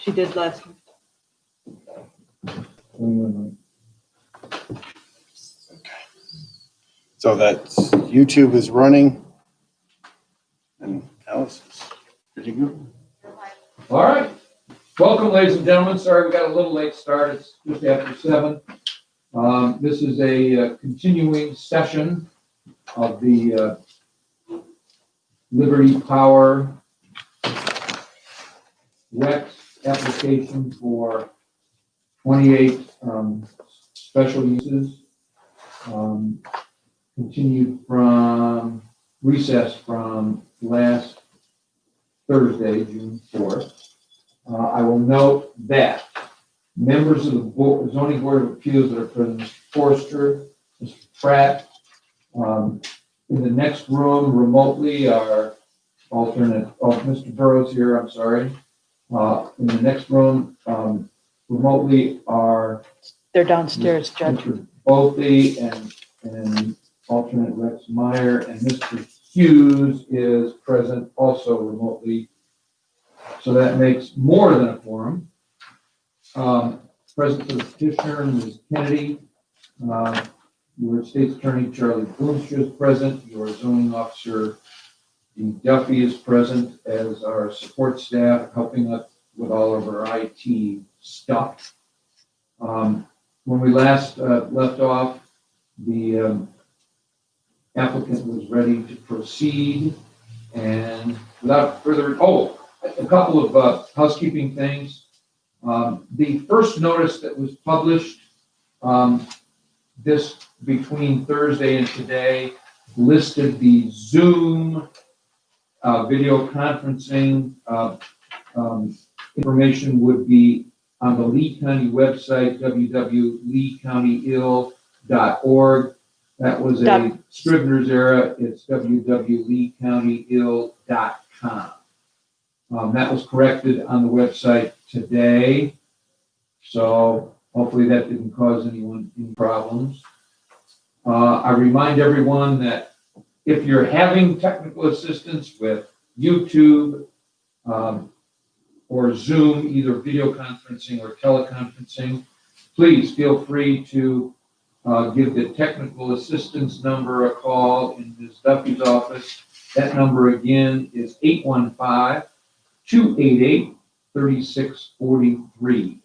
She did last month. So that's, YouTube is running. And Alice is pretty good. All right. Welcome, ladies and gentlemen. Sorry, we got a little late start. It's just after 7. This is a continuing session of the Liberty Power WEX application for 28 special uses. Continued from recess from last Thursday, June 4th. I will note that members of the zoning board of appeals that are present, Mr. Forster, Mr. Pratt, in the next room remotely are Mr. Burrows here, I'm sorry. In the next room remotely are They're downstairs, Judge. Mr. Bothey and alternate Rex Meyer, and Mr. Hughes is present also remotely. So that makes more than a quorum. Present for the petitioner, Ms. Kennedy. Your state's attorney, Charlie Boonstra, is present. Your zoning officer, Dean Duffy, is present, as our support staff helping us with all of our IT stuff. When we last left off, the applicant was ready to proceed, and without further, a couple of housekeeping things. The first notice that was published this between Thursday and today listed the Zoom video conferencing information would be on the Lee County website, www.leecountyill.org. That was a Scrivener's error. It's www.leecountyill.com. That was corrected on the website today. So hopefully that didn't cause anyone any problems. I remind everyone that if you're having technical assistance with YouTube or Zoom, either video conferencing or teleconferencing, please feel free to give the technical assistance number a call in Ms. Duffy's office. That number again is 815-288-3643.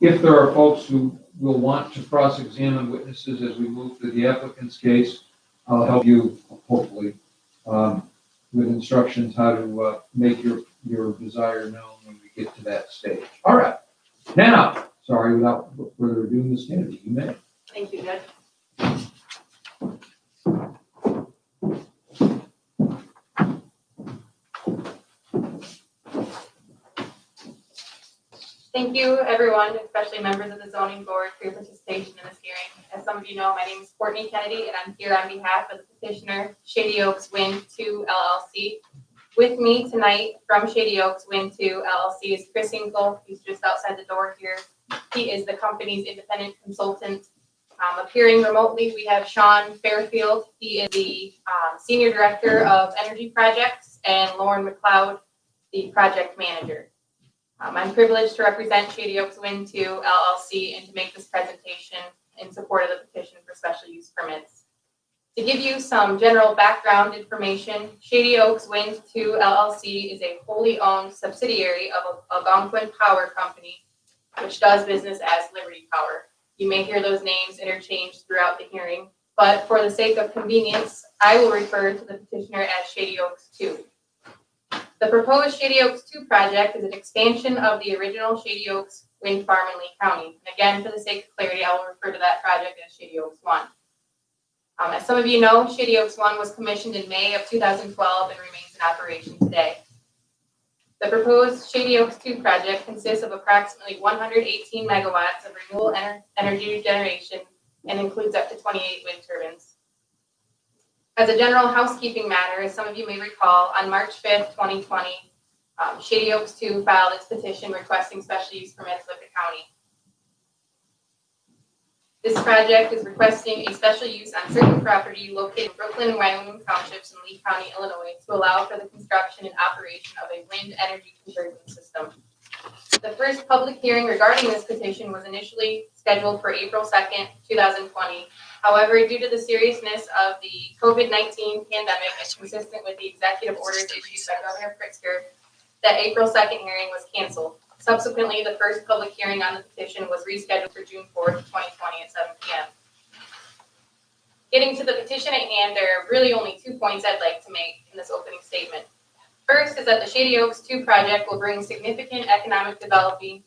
If there are folks who will want to cross-examine witnesses as we move through the applicant's case, I'll help you, hopefully, with instructions how to make your desire known when we get to that stage. All right. Now, sorry, without further ado, Ms. Kennedy, you may. Thank you, Judge. Thank you, everyone, especially members of the zoning board, for your participation in this hearing. As some of you know, my name is Courtney Kennedy, and I'm here on behalf of the petitioner, Shady Oaks Wind 2 LLC. With me tonight from Shady Oaks Wind 2 LLC is Chris Hinkle. He's just outside the door here. He is the company's independent consultant. Appearing remotely, we have Sean Fairfield. He is the Senior Director of Energy Projects, and Lauren McLeod, the Project Manager. I'm privileged to represent Shady Oaks Wind 2 LLC and to make this presentation in support of the petition for special use permits. To give you some general background information, Shady Oaks Wind 2 LLC is a wholly owned subsidiary of Algonquin Power Company, which does business as Liberty Power. You may hear those names interchanged throughout the hearing, but for the sake of convenience, I will refer to the petitioner as Shady Oaks 2. The proposed Shady Oaks 2 project is an expansion of the original Shady Oaks wind farm in Lee County. And again, for the sake of clarity, I will refer to that project as Shady Oaks 1. As some of you know, Shady Oaks 1 was commissioned in May of 2012 and remains in operation today. The proposed Shady Oaks 2 project consists of approximately 118 megawatts of renewable energy generation and includes up to 28 wind turbines. As a general housekeeping matter, as some of you may recall, on March 5th, 2020, Shady Oaks 2 filed its petition requesting special use permits with the county. This project is requesting a special use on certain property located in Brooklyn and Wyoming Townships in Lee County, Illinois, to allow for the construction and operation of a wind energy conversion system. The first public hearing regarding this petition was initially scheduled for April 2nd, 2020. However, due to the seriousness of the COVID-19 pandemic and consistent with the executive orders issued by Governor Pritzker, that April 2nd hearing was canceled. Subsequently, the first public hearing on the petition was rescheduled for June 4th, 2020 at 7 p.m. Getting to the petition at hand, there are really only 2 points I'd like to make in this opening statement. First is that the Shady Oaks 2 project will bring significant economic development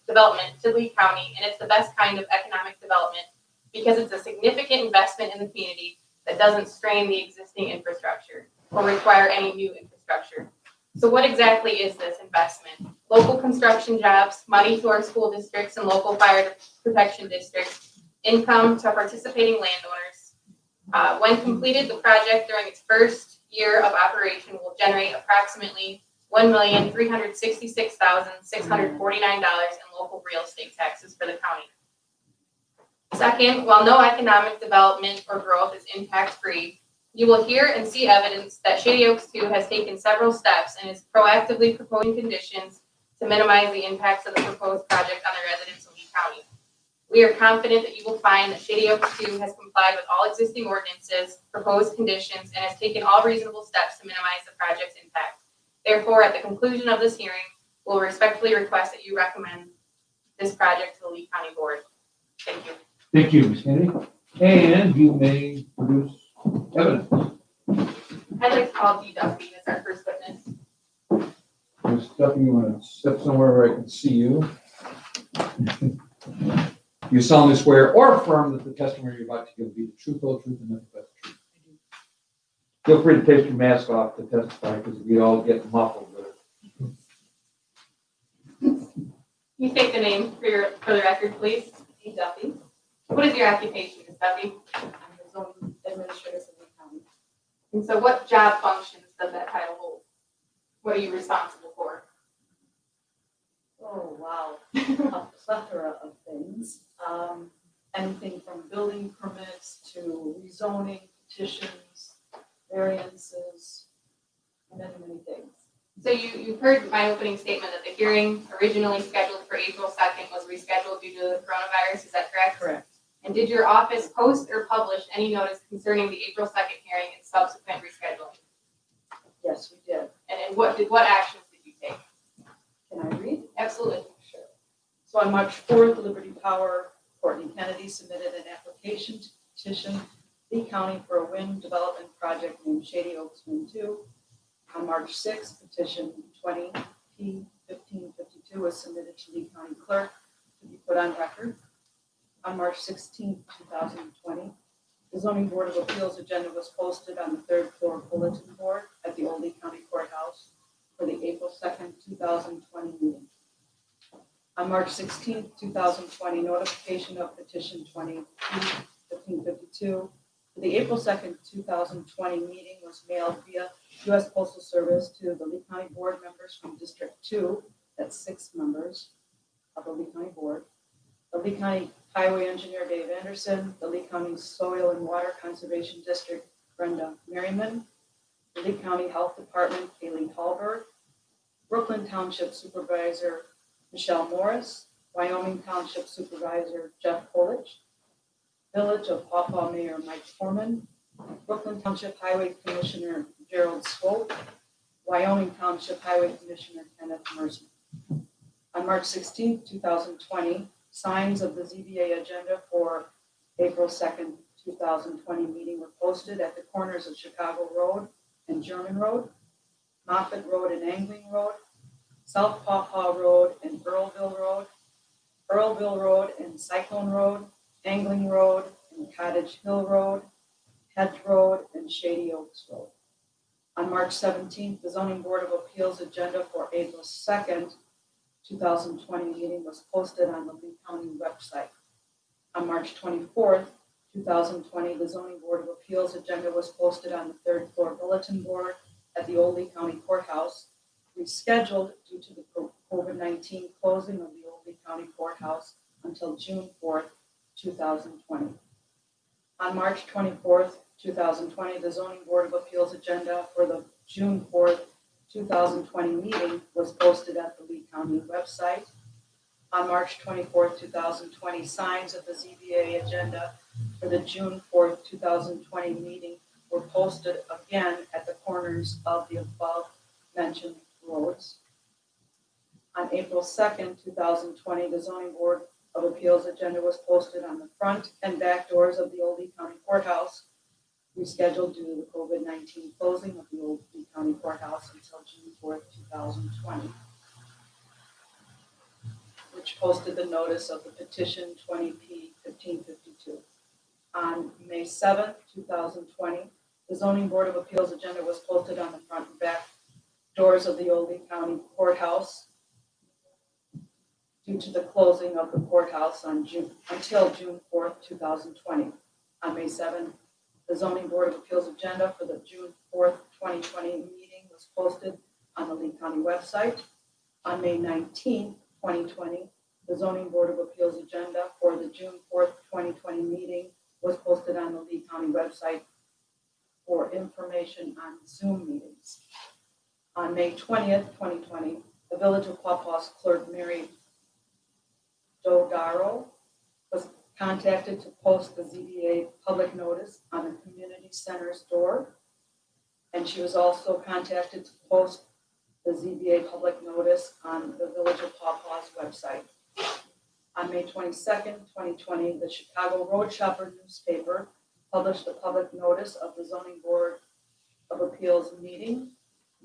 to Lee County, and it's the best kind of economic development because it's a significant investment in the community that doesn't strain the existing infrastructure or require any new infrastructure. So what exactly is this investment? Local construction jobs, money to our school districts and local fire protection districts, income to participating landowners. When completed, the project during its first year of operation will generate approximately $1,366,649 in local real estate taxes for the county. Second, while no economic development or growth is impact-free, you will hear and see evidence that Shady Oaks 2 has taken several steps and is proactively proposing conditions to minimize the impacts of the proposed project on the residents of Lee County. We are confident that you will find that Shady Oaks 2 has complied with all existing ordinances, proposed conditions, and has taken all reasonable steps to minimize the project's impact. Therefore, at the conclusion of this hearing, we'll respectfully request that you recommend this project to the Lee County Board. Thank you. Thank you, Ms. Kennedy. And you may produce evidence. I'd like to call Dee Duffy as our first witness. Ms. Duffy, you want to step somewhere where I can see you? You solemnly swear or affirm that the testimony you're about to give will be the truth, whole truth, and nothing but the truth. Feel free to take your mask off to testify because we all get muffled with it. You state the name for the record, please. Dee Duffy. What is your occupation, Ms. Duffy? I'm the zoning administrator of Lee County. And so what job functions does that title hold? What are you responsible for? Oh, wow. A plethora of things. Anything from building permits to rezoning, petitions, variances, many, many things. So you've heard my opening statement that the hearing originally scheduled for April 2nd was rescheduled due to the coronavirus, is that correct? Correct. And did your office post or publish any notice concerning the April 2nd hearing and subsequent rescheduling? Yes, we did. And what actions did you take? Can I read? Absolutely. Sure. So on March 4th, Liberty Power, Courtney Kennedy submitted an application to petition Lee County for a wind development project named Shady Oaks Wind 2. On March 6th, petition 20P1552 was submitted to Lee County Clerk to be put on record. On March 16th, 2020, the Zoning Board of Appeals agenda was posted on the third floor bulletin board at the Old Lee County Courthouse for the April 2nd, 2020 meeting. On March 16th, 2020, notification of petition 20P1552 for the April 2nd, 2020 meeting was mailed via U.S. Postal Service to the Lee County Board members from District 2, that's 6 members of the Lee County Board, the Lee County Highway Engineer Dave Anderson, the Lee County Soil and Water Conservation District Brenda Merriman, the Lee County Health Department Kaylee Hallberg, Brooklyn Township Supervisor Michelle Morris, Wyoming Township Supervisor Jeff Colich, Village of Paw Paw Mayor Mike Foreman, Brooklyn Township Highway Commissioner Gerald Swope, Wyoming Township Highway Commissioner Kenneth Mercer. On March 16, 2020, signs of the ZBA agenda for April 2nd, 2020 meeting were posted at the corners of Chicago Road and German Road, Moffett Road and Angling Road, South Paw Paw Road and Earlville Road and Cyclone Road, Angling Road and Cottage Hill Road, Hedge Road and Shady Oaks Road. On March 17th, the Zoning Board of Appeals agenda for April 2nd, 2020 meeting was posted on the Lee County website. On March 24th, 2020, the Zoning Board of Appeals agenda was posted on the third floor bulletin board at the Old Lee County Courthouse, rescheduled due to the COVID-19 closing of the Old Lee County Courthouse until June 4th, 2020. On March 24th, 2020, the Zoning Board of Appeals agenda for the June 4th, 2020 meeting was posted at the Lee County website. On March 24th, 2020, signs of the ZBA agenda for the June 4th, 2020 meeting were posted again at the corners of the above mentioned roads. On April 2nd, 2020, the Zoning Board of Appeals agenda was posted on the front and back doors of the Old Lee County Courthouse, rescheduled due to the COVID-19 closing of the Old Lee County Courthouse until June 4th, 2020, which posted the notice of the petition 20P 1552. On May 7th, 2020, the Zoning Board of Appeals agenda was posted on the front and back doors of the Old Lee County Courthouse due to the closing of the courthouse until June 4th, 2020. On May 7th, the Zoning Board of Appeals agenda for the June 4th, 2020 meeting was posted on the Lee County website. On May 19th, 2020, the Zoning Board of Appeals agenda for the June 4th, 2020 meeting was posted on the Lee County website for information on Zoom meetings. On May 20th, 2020, the Village of Pawpaw's clerk, Mary Dodaro, was contacted to post the ZBA public notice on the community center's door. And she was also contacted to post the ZBA public notice on the Village of Pawpaw's website. On May 22nd, 2020, the Chicago Road Shopper newspaper published a public notice of the Zoning Board of Appeals meeting,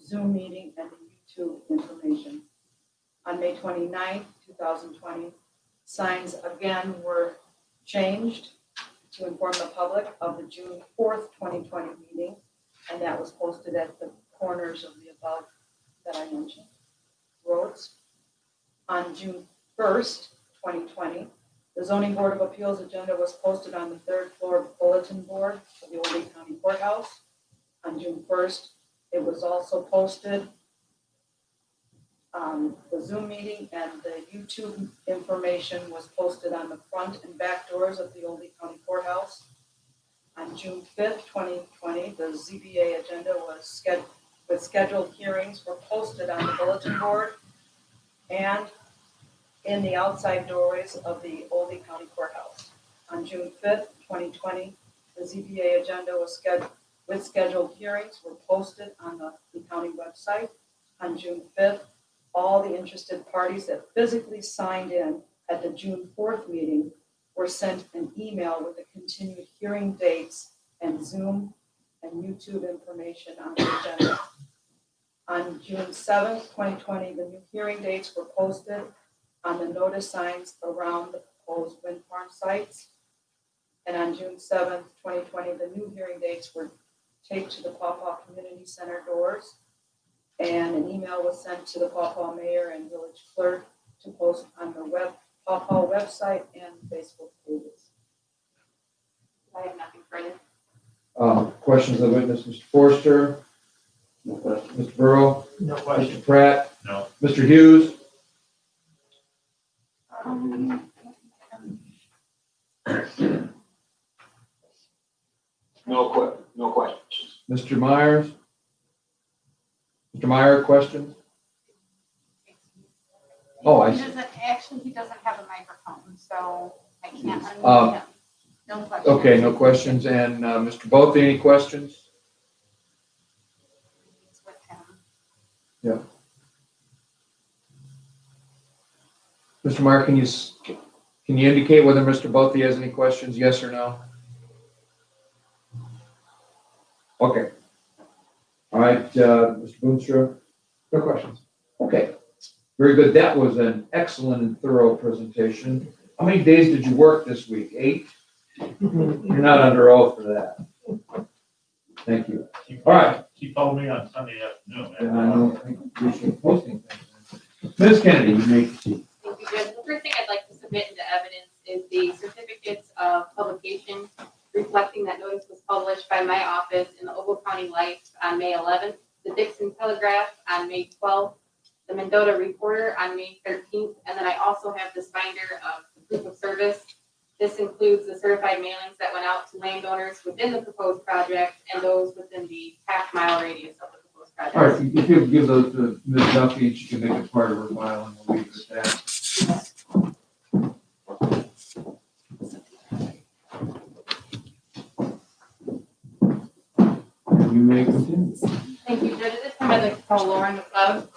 Zoom meeting, and the YouTube information. On May 29th, 2020, signs again were changed to inform the public of the June 4th, 2020 meeting, and that was posted at the corners of the above that I mentioned roads. On June 1st, 2020, the Zoning Board of Appeals agenda was posted on the third floor bulletin board of the Old Lee County Courthouse. On June 1st, it was also posted the Zoom meeting, and the YouTube information was posted on the front and back doors of the Old Lee County Courthouse. On June 5th, 2020, the ZBA agenda was with scheduled hearings were posted on the bulletin board and in the outside doorways of the Old Lee County Courthouse. On June 5th, 2020, the ZBA agenda was with scheduled hearings were posted on the Lee County website. On June 5th, all the interested parties that physically signed in at the June 4th meeting were sent an email with the continued hearing dates and Zoom and YouTube information on the agenda. On June 7th, 2020, the new hearing dates were posted on the notice signs around the proposed wind farm sites. And on June 7th, 2020, the new hearing dates were taped to the Pawpaw Community Center doors. And an email was sent to the Pawpaw Mayor and Village Clerk to post on the Pawpaw website and Facebook pages. I have nothing further. Questions of the witness, Mr. Forster, No question. Mr. Burrow, No Mr. question. Pratt, No. Mr. Hughes, No questions. Mr. Myers. Mr. Meyer, questions? Oh, I He see. he doesn't have a microphone, so I can't Um, unmute him. No question. Okay, no questions. And Mr. Both, any questions? It's with him. Mr. Meyer, can you indicate whether Mr. Both has any questions, yes or no? Okay. All right, Mr. Boonstra? No questions. Okay, very good. That was an excellent and thorough presentation. How many days did you work this week? 8? You're not under oath for that. Thank you. All right. He told me on Sunday afternoon. And I know, I appreciate posting things. Ms. Kennedy, you may proceed. Thank you, Judge. The first thing I'd like to submit into evidence is the certificates of publication reflecting that notice was published by my office in the Ogle County Light on May 11th, the Dixon Telegraph on May 12th, the Mendota Reporter on May 13th, and then I also have this binder of the proof of service This includes the certified mailings that went out to landowners within the proposed project and those within the half-mile radius of the proposed project. All right, if you give those to Ms. Duffy, and she can make it part of her file, and we'll leave it at that. You may continue. Thank you, Judge. At this time, I'd like to call Lauren McLeod.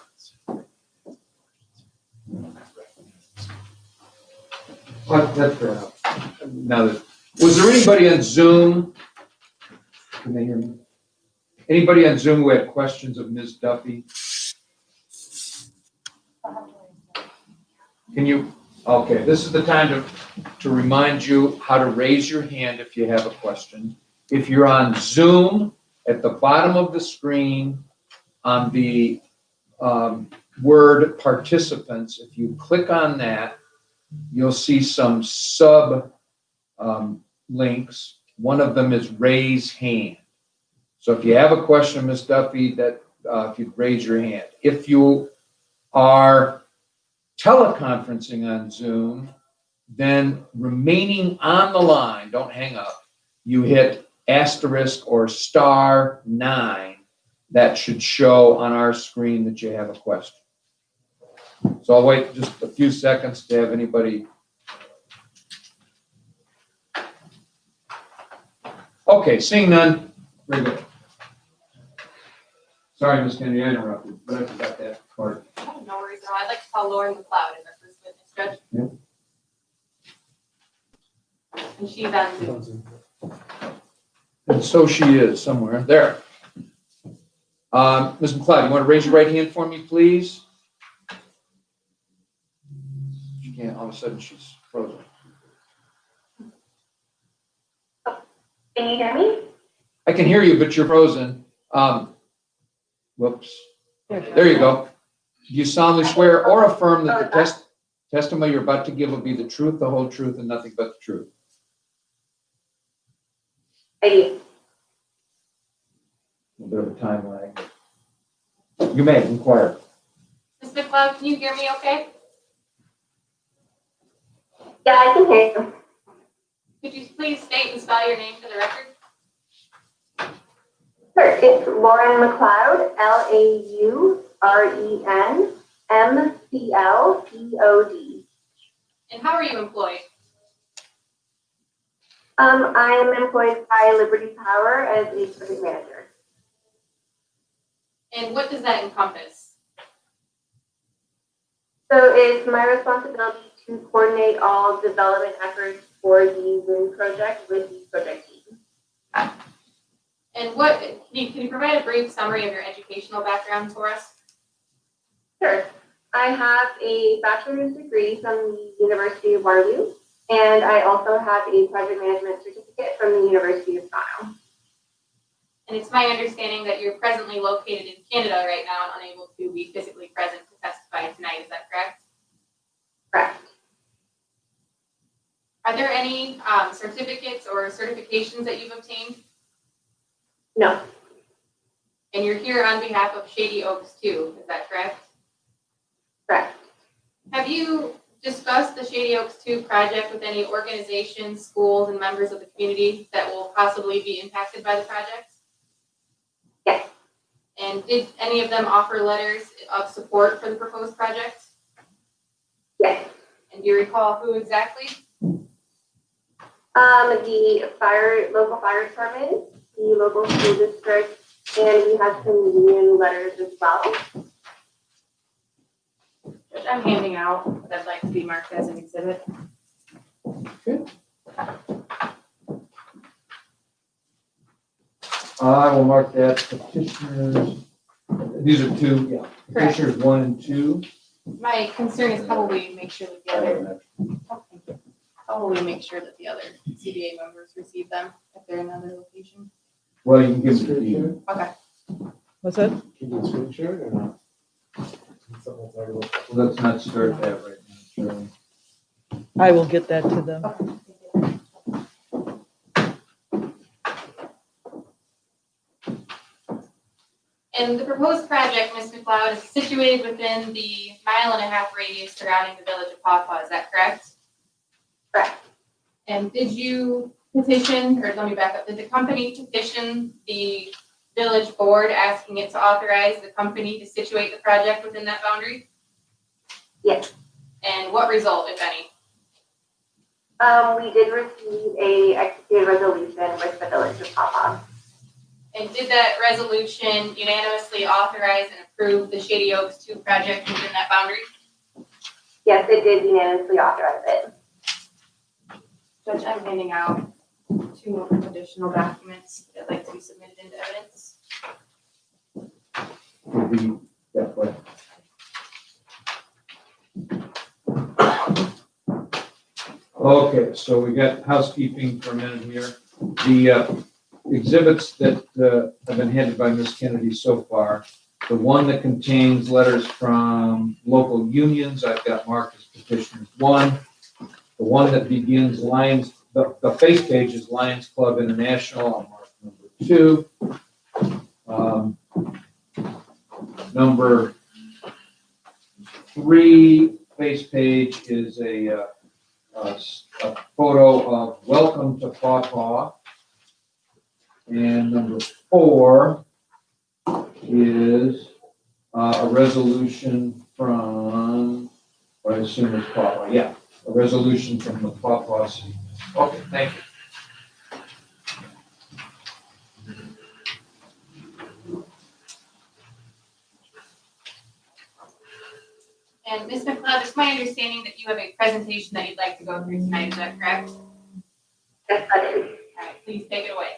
Well, that's fair enough. Now, was there anybody on Zoom? Can they hear me? Anybody on Zoom who had questions of Ms. Duffy? Can you, okay, this is the time to remind you how to raise your hand if you have a question. If you're on Zoom, at the bottom of the screen, on the word participants, if you click on that, you'll see some links. One of them is raise hand. So if you have a question, Ms. Duffy, that if you'd raise your hand. If you are teleconferencing on Zoom, then remaining on the line, don't hang up, you hit asterisk or *9. That should show on our screen that you have a question. So I'll wait just a few seconds to have anybody. Okay, seeing none, very good. Sorry, Ms. Kennedy, I interrupted, but I forgot that part. Oh, no worries at all. I'd like to call Lauren McLeod as our first witness, Judge. Yeah. And she's on Zoom. And so she is somewhere there. Ms. McLeod, you want to raise your right hand for me, please? She can't, all of a sudden she's frozen. Can you hear me? I can hear you, but you're frozen. Whoops. There you go. Do you solemnly swear or affirm that the testimony you're about to give will be the truth, the whole truth, and nothing but the truth? I do. A bit of a time lag. You may inquire. Ms. McLeod, can you hear me okay? Yeah, I can hear you. Could you please state and spell your name for the record? Sure. It's Lauren McLeod, LaurenMcleod. And how are you employed? I am employed by Liberty Power as a project manager. And what does that encompass? So it's my responsibility to coordinate all development efforts for the wind project with the project team. And what, can you provide a brief summary of your educational background for us? Sure. I have a bachelor's degree from the University of Waterloo, and I also have a project management certificate from the University of Toronto. And it's my understanding that you're presently located in Canada right now and unable to be physically present to testify tonight. Is that correct? Correct. Are there any certificates or certifications that you've obtained? No. And you're here on behalf of Shady Oaks too, is that correct? Correct. Have you discussed the Shady Oaks 2 project with any organizations, schools, and members of the community that will possibly be impacted by the project? Yes. And did any of them offer letters of support for the proposed project? Yes. And do you recall who exactly? The local fire department, the local school district, and we have some union letters as well. Which I'm handing out, that I'd like to be marked as an exhibit. I will mark that petitioners. These are two, yeah. Correct. Petitioners 1 and 2. My concern is probably make sure that the other, probably make sure that the other CBA members receive them if they're in another location. Well, you can give them to you. Okay. What's that? Can you screen share it or not? Something to talk about. Well, let's not start that right now, Charlie. I will get that to them. And the proposed project, Ms. McLeod, is situated within the 1.5 mile radius surrounding the village of Paw Paw, is that correct? Correct. And did you petition, or let me back up, did the company petition the village board asking it to authorize the company to situate the project within that boundary? Yes. And what result, if any? We did receive a executed resolution with the village of Papa. And did that resolution unanimously authorize and approve the Shady Oaks 2 project within that boundary? Yes, it did unanimously authorize it. Judge, I'm handing out 2 more additional documents that I'd like to be submitted into evidence. Will be that way. Okay, so we got housekeeping for a minute here. The exhibits that have been handed by Ms. Kennedy so far, the one that contains letters from local unions, I've got marked as petitioners 1. The one that begins Lions, the face page is Lions Club International, I'll mark number 2. Number 3 face page is a photo of Welcome to Pawpaw. And number 4 is a resolution from, what I assume is Pawpaw, yeah, a resolution from the Pawpaw City. Okay, thank you. And Ms. McLeod, it's my understanding that you have a presentation that you'd like to go through tonight, is that correct? Yes, that is. All right, please take it away.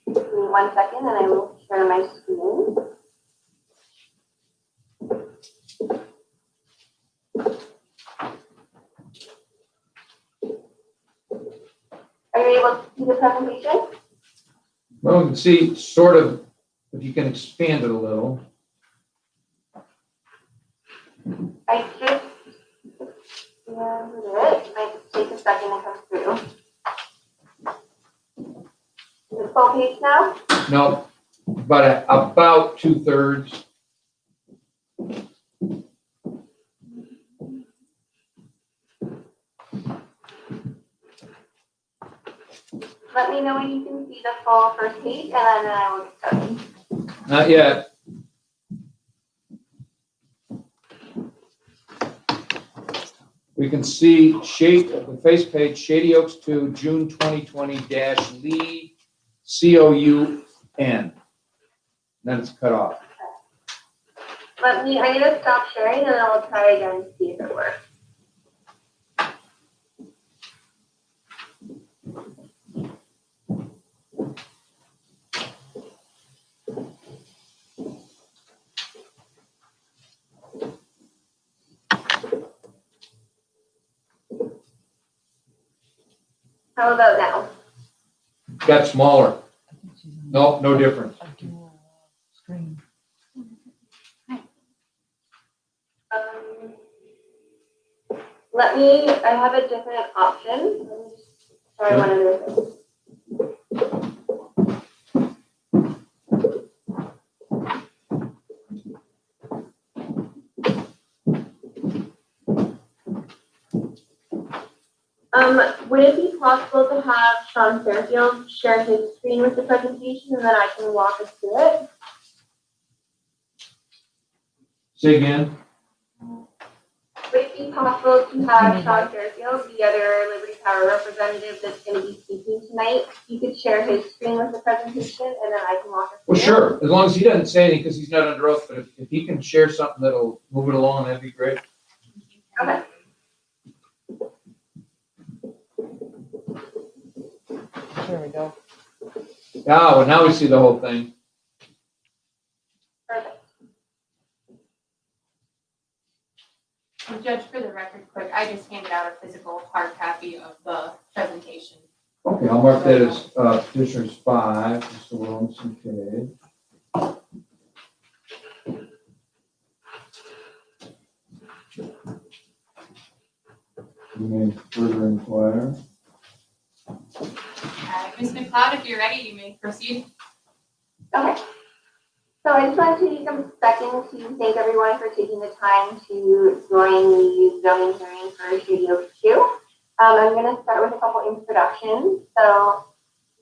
Give me 1 second and I will share my screen. Are you able to see the presentation? Well, you can see sort of, if you can expand it a little. I just it. It might take a second to come through. Is it full page now? No, but about 2/3. Let me know when you can see the full first page and then I will get started. Not yet. We can see the face page, Shady Oaks 2, June 2020-Lee, COUN. Then it's cut off. I'm gonna stop sharing and then I'll try again to see if it works. How about now? Got smaller. No, no difference. A dual screen. I have a different option. Let me just try one of those. Would it be possible to have Sean Fairfield share his screen with the presentation and then I can walk us through it? Say again. Would it be possible to have Sean Fairfield, the other Liberty Power representative that's going to be speaking tonight, you could share his screen with the presentation and then I can walk us through Well, it? sure, as long as he doesn't say anything because he's not under oath, but if he can share something that'll move it along, that'd be great. Okay. There we go. Ah, well, now we see the whole thing. Perfect. And Judge, for the record, quick, I just handed out a physical hard copy of the presentation. Okay, I'll mark that as petitioners 5, Mr. Williamson, K. You may further inquire. Ms. McLeod, if you're ready, you may proceed. Okay. So I just wanted to take a second to thank everyone for taking the time to join the zoning hearing for Shady Oaks 2. I'm going to start with a couple introductions. So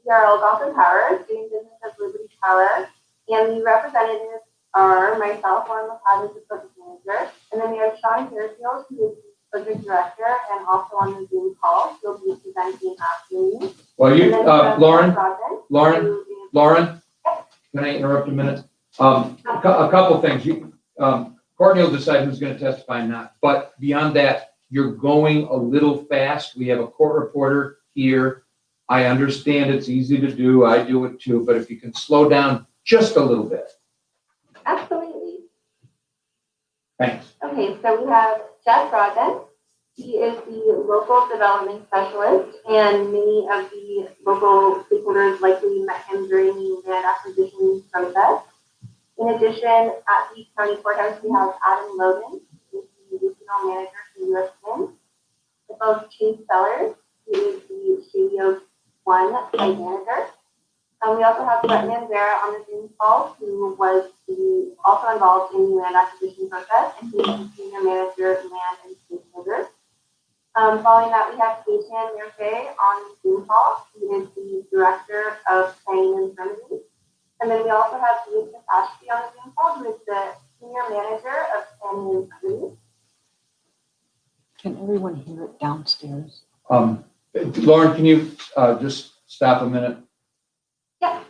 we are Algonquin Power, doing business as Liberty Power, and the representatives are myself, Lauren LaPaz, the project manager, and then we have Sean Fairfield, who is the project director, and also on the Zoom call, he'll be presenting after me. Well, you, And then we have Lauren, Jeff Rodman, Lauren, who is- Lauren, can I interrupt a minute? A couple things. Courtney will decide who's going to testify and not. But beyond that, you're going a little fast. We have a court reporter here. I understand it's easy to do. I do it too. But if you can slow down just a little bit. Absolutely. Thanks. Okay, so we have Jeff Rodman. He is the local development specialist, and many of the local stakeholders likely met him during the land acquisition process. In addition, at the county courthouse, we have Adam Logan, who is the regional manager for U.S. Wind, as well as Chase Sellers, who is the Shady Oaks 1 site manager. We also have Brett Manzera on the Zoom call, who was also involved in the land acquisition process, and he is the senior manager of land and stakeholders. Following that, we have Keishan Murphy on the Zoom call. He is the director of planning and permitting. And then we also have Lisa Ashby on the Zoom call, who is the senior manager of planning and permitting. Can everyone hear it downstairs? Lauren, can you just stop a minute? Yeah.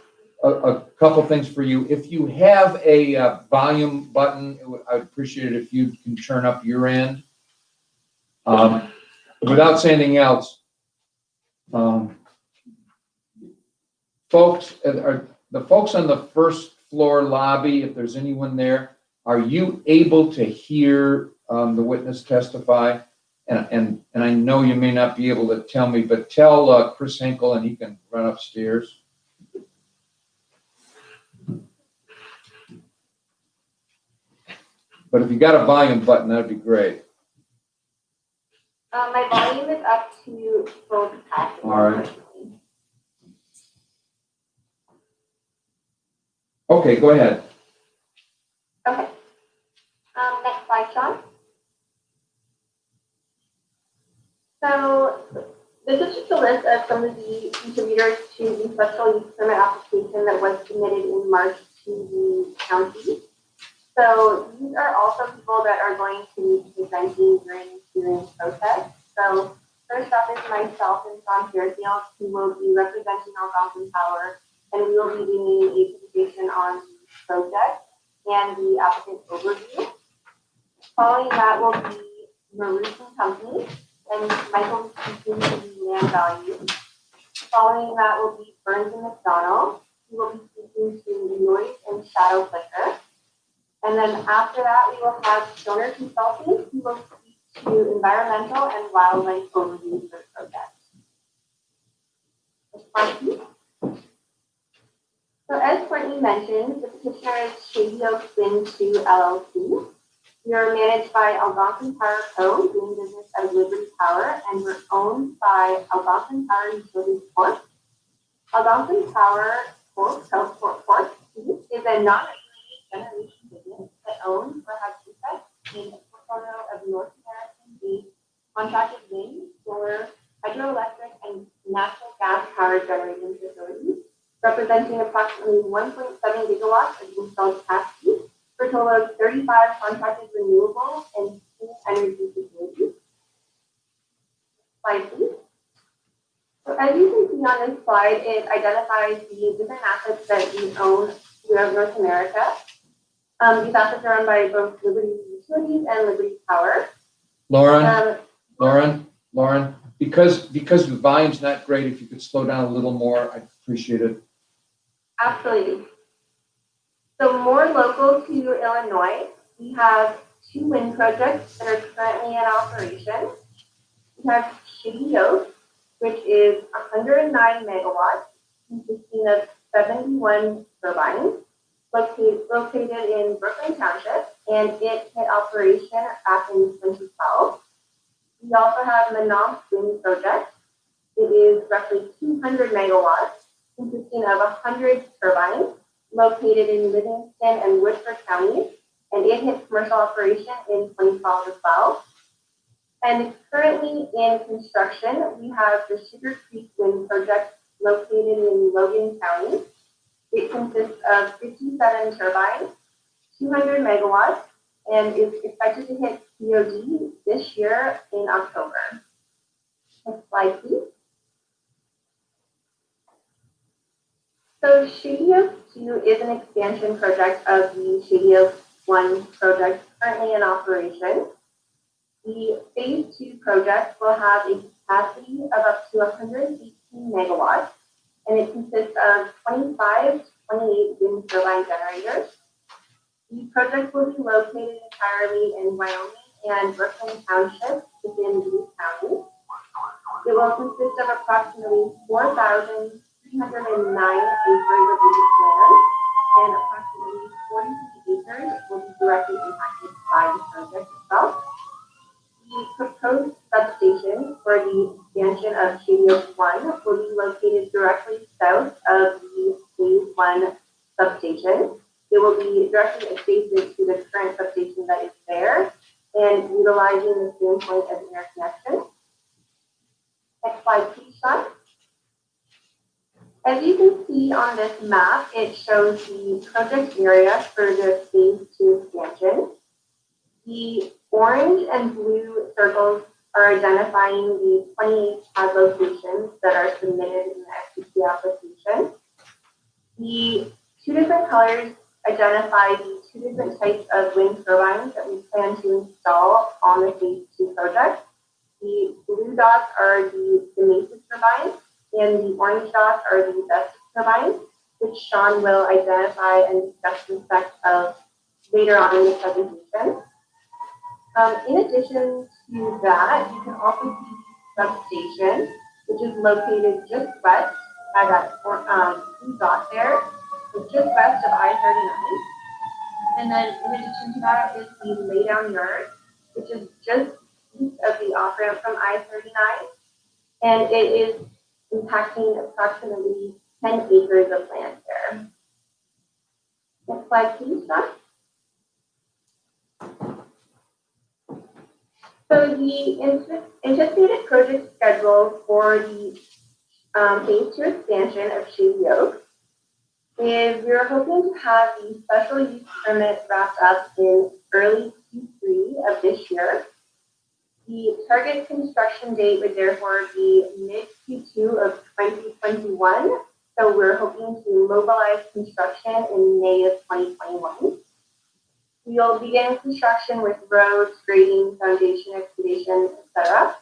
A couple things for you. If you have a volume button, I would appreciate it if you can turn up your end. Without saying anything else, folks, the folks on the first floor lobby, if there's anyone there, are you able to hear the witness testify? And I know you may not be able to tell me, but tell Chris Henkel and he can run upstairs. But if you got a volume button, that'd be great. My volume is up to full capacity. All right. Okay, go ahead. Okay. Next slide, Sean. So this is just a list of some of the contributors to the special use permit application that was submitted in March to the county. So these are also people that are going to be presenting during the hearing process. So first up is myself and Sean Fairfield, who will be representing Algonquin Power, and we will be doing a presentation on the project and the applicant overview. Following that will be Maruth and Company, and Michael will be speaking to the land value. Following that will be Burns and McDonald, who will be speaking to noise and shadow flicker. And then after that, we will have Stoner Consulting, who will speak to environmental and wildlife overview for the project. Next slide, please. So as Courtney mentioned, the petitioner is Shady Oaks Wind 2 LLC. We are managed by Algonquin Power Co., doing business as Liberty Power, and we're owned by Algonquin Power Utilities Corp. Algonquin Power Corp. Is a non-regulated generation business that owns or has interest in a portfolio of North American-based contracted wind, solar, hydroelectric, and natural gas power generating facilities, representing approximately 1.7 gigawatts of installed capacity for a total of 35 contracted renewable and clean energy facilities. Slide, please. So as you can see on this slide, it identifies the different assets that we own throughout North America. These assets are owned by both Liberty Utilities and Liberty Power. Lauren, because the volume's not great, if you could slow down a little more, I'd appreciate it. Absolutely. So more local to Illinois, we have 2 wind projects that are currently in operation. We have Shady Oaks, which is 109 megawatts, consisting of 71 turbines, located in Brooklyn Township, and it hit operation back in 2012. We also have Manamp Wind Project. It is roughly 200 megawatts, consisting of 100 turbines, located in Livingston and Woodford counties, and it hit commercial operation in 2012 as well. And currently in construction, we have the Sugar Creek Wind Project located in Logan County. It consists of 57 turbines, 200 megawatts, and is expected to hit COD this year in October. Next slide, please. So Shady Oak 2 is an expansion project of the Shady Oak 1 project currently in operation. The phase 2 project will have a capacity of up to 118 megawatts, and it consists of 25 to 28 wind turbine generators. The project will be located entirely in Wyoming and Brooklyn Township within Duluth County. It will consist of approximately 4,309 acres of leased land, and approximately 43 acres will be directly impacted by the project itself. The proposed substation for the expansion of Shady Oak 1 will be located directly south of the phase 1 substation. It will be directly adjacent to the current substation that is there and utilizing the same point of interconnection. Next slide, please, Sean. As you can see on this map, it shows the project area for the phase 2 expansion. The orange and blue circles are identifying the 28 pad locations that are submitted in the FCC application. The two different colors identify the two different types of wind turbines that we plan to install on the phase 2 project. The blue dots are the Mesa turbines, and the orange dots are the Vestas turbines, which Sean will identify and discuss the specs of later on in the presentation. In addition to that, you can also see the substation, which is located just west by that blue dot there, so just west of I-39. And then in addition to that is the laydown yard, which is just east of the off-ramp from I-39. And it is impacting approximately 10 acres of land there. Next slide, please, Sean. So the anticipated project schedule for the phase 2 expansion of Shady Oak is we're hoping to have the special use permit wrapped up in early Q3 of this year. The target construction date would therefore be mid Q2 of 2021. So we're hoping to mobilize construction in May of 2021. We'll begin construction with roads, grading, foundation, excavation, etc.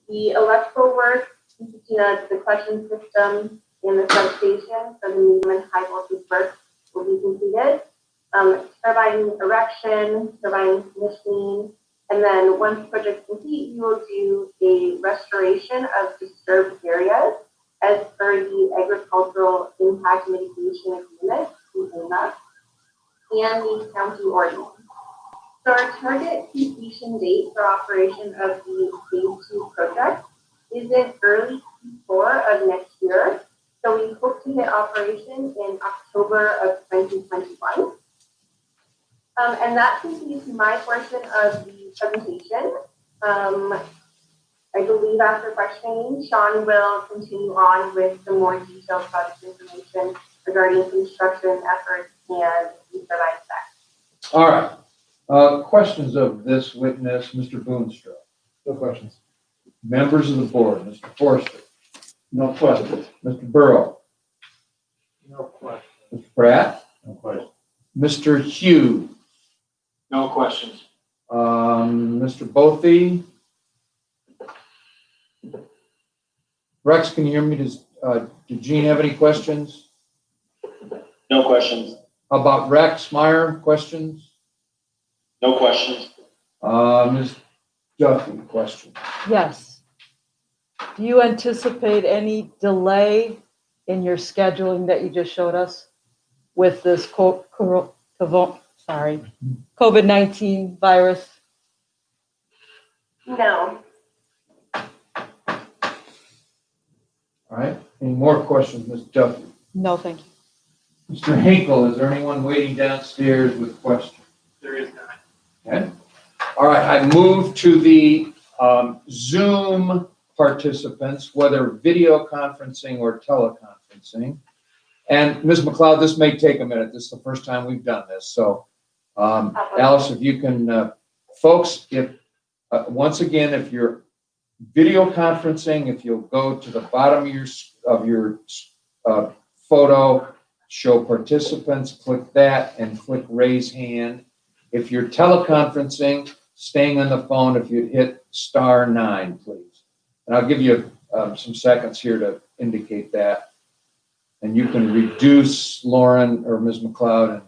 The electrical work consisting of the collection system and the substation for the medium and high voltage work will be completed. Turbine erection, turbine commissioning, and then once the project is complete, we will do a restoration of disturbed areas as per the agricultural impact mitigation agreement, and the county ordinance. So our target completion date for operation of the phase 2 project is in early Q4 of next year. So we hope to hit operation in October of 2021. And that completes my portion of the presentation. I believe after questioning, Sean will continue on with the more detailed project information regarding construction efforts and the turbine specs. All right. Questions of this witness, Mr. Boonstra? No questions. Members of the board, Mr. Forster, No questions. Mr. Burrow, No questions. Mr. Pratt, No questions. Mr. Hughes, No questions. Mr. Bothy. Rex, can you hear me? Did Gene have any questions? No questions. How about Rex Meyer, questions? No questions. Ms. Duffy, question. Yes. Do you anticipate any delay in your scheduling that you just showed us with this COVID-19 virus? No. All right. Any more questions, Ms. Duffy? No, thank you. Mr. Hinkle, is there anyone waiting downstairs with questions? There is none. Okay. All right, I move to the Zoom participants, whether video conferencing or teleconferencing. And Ms. McLeod, this may take a minute. This is the first time we've done this. So Alice, if you can, folks, if once again, if you're video conferencing, if you'll go to the bottom of your photo, show participants, click that and click raise hand. If you're teleconferencing, staying on the phone, if you'd hit *9, please. And I'll give you some seconds here to indicate that. And you can reduce Lauren or Ms. McLeod and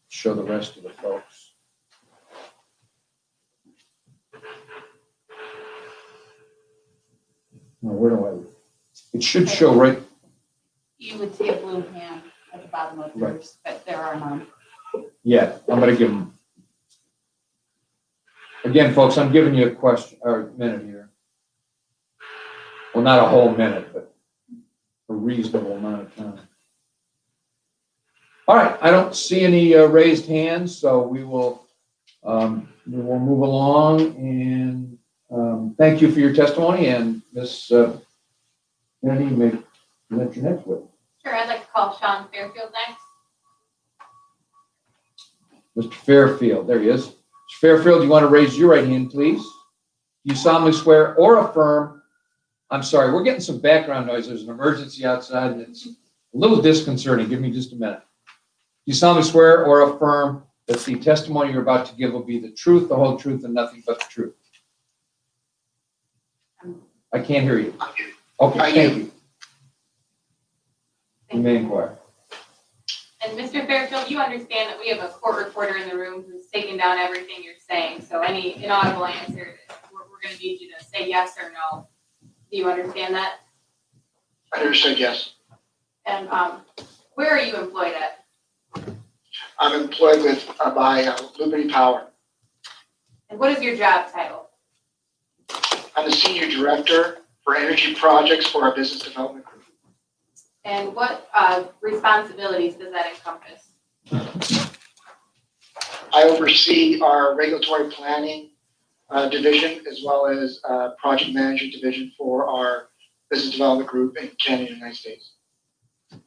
show the rest of the folks. Now, where do I? It should show right. You would see a blue hand at the bottom of yours, but there are none. Yeah, I'm gonna give them. Again, folks, I'm giving you a question or a minute here. Well, not a whole minute, but a reasonable amount of time. All right, I don't see any raised hands, so we will move along and thank you for your testimony. And Ms. Kennedy, you may present your next witness. Sure, I'd like to call Sean Fairfield next. Mr. Fairfield, there he is. Mr. Fairfield, you want to raise your right hand, please? You solemnly swear or affirm, I'm sorry, we're getting some background noise. There's an emergency outside and it's a little disconcerting. Give me just a minute. You solemnly swear or affirm that the testimony you're about to give will be the truth, the whole truth, and nothing but the truth. I can't hear you. Okay, thank you. You may inquire. And Mr. Fairfield, you understand that we have a court reporter in the room who's taking down everything you're saying. So any inaudible answer, we're going to need you to say yes or no. Do you understand that? I understand, yes. And where are you employed at? I'm employed by Liberty Power. And what is your job title? I'm the Senior Director for Energy Projects for our Business Development Group. And what responsibilities does that encompass? I oversee our regulatory planning division as well as project management division for our Business Development Group in Canada, United States.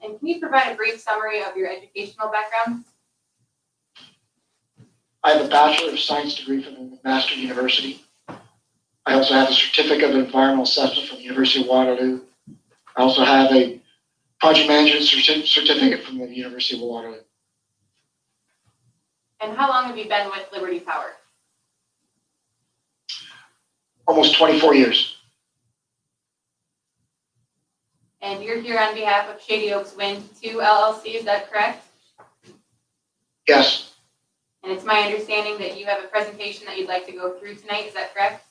And can you provide a brief summary of your educational background? I have a Bachelor of Science degree from McMaster University. I also have a Certificate of Environmental Assessment from the University of Waterloo. I also have a Project Management Certificate from the University of Waterloo. And how long have you been with Liberty Power? Almost 24 years. And you're here on behalf of Shady Oaks Wind 2 LLC, is that correct? Yes. And it's my understanding that you have a presentation that you'd like to go through tonight, is that correct?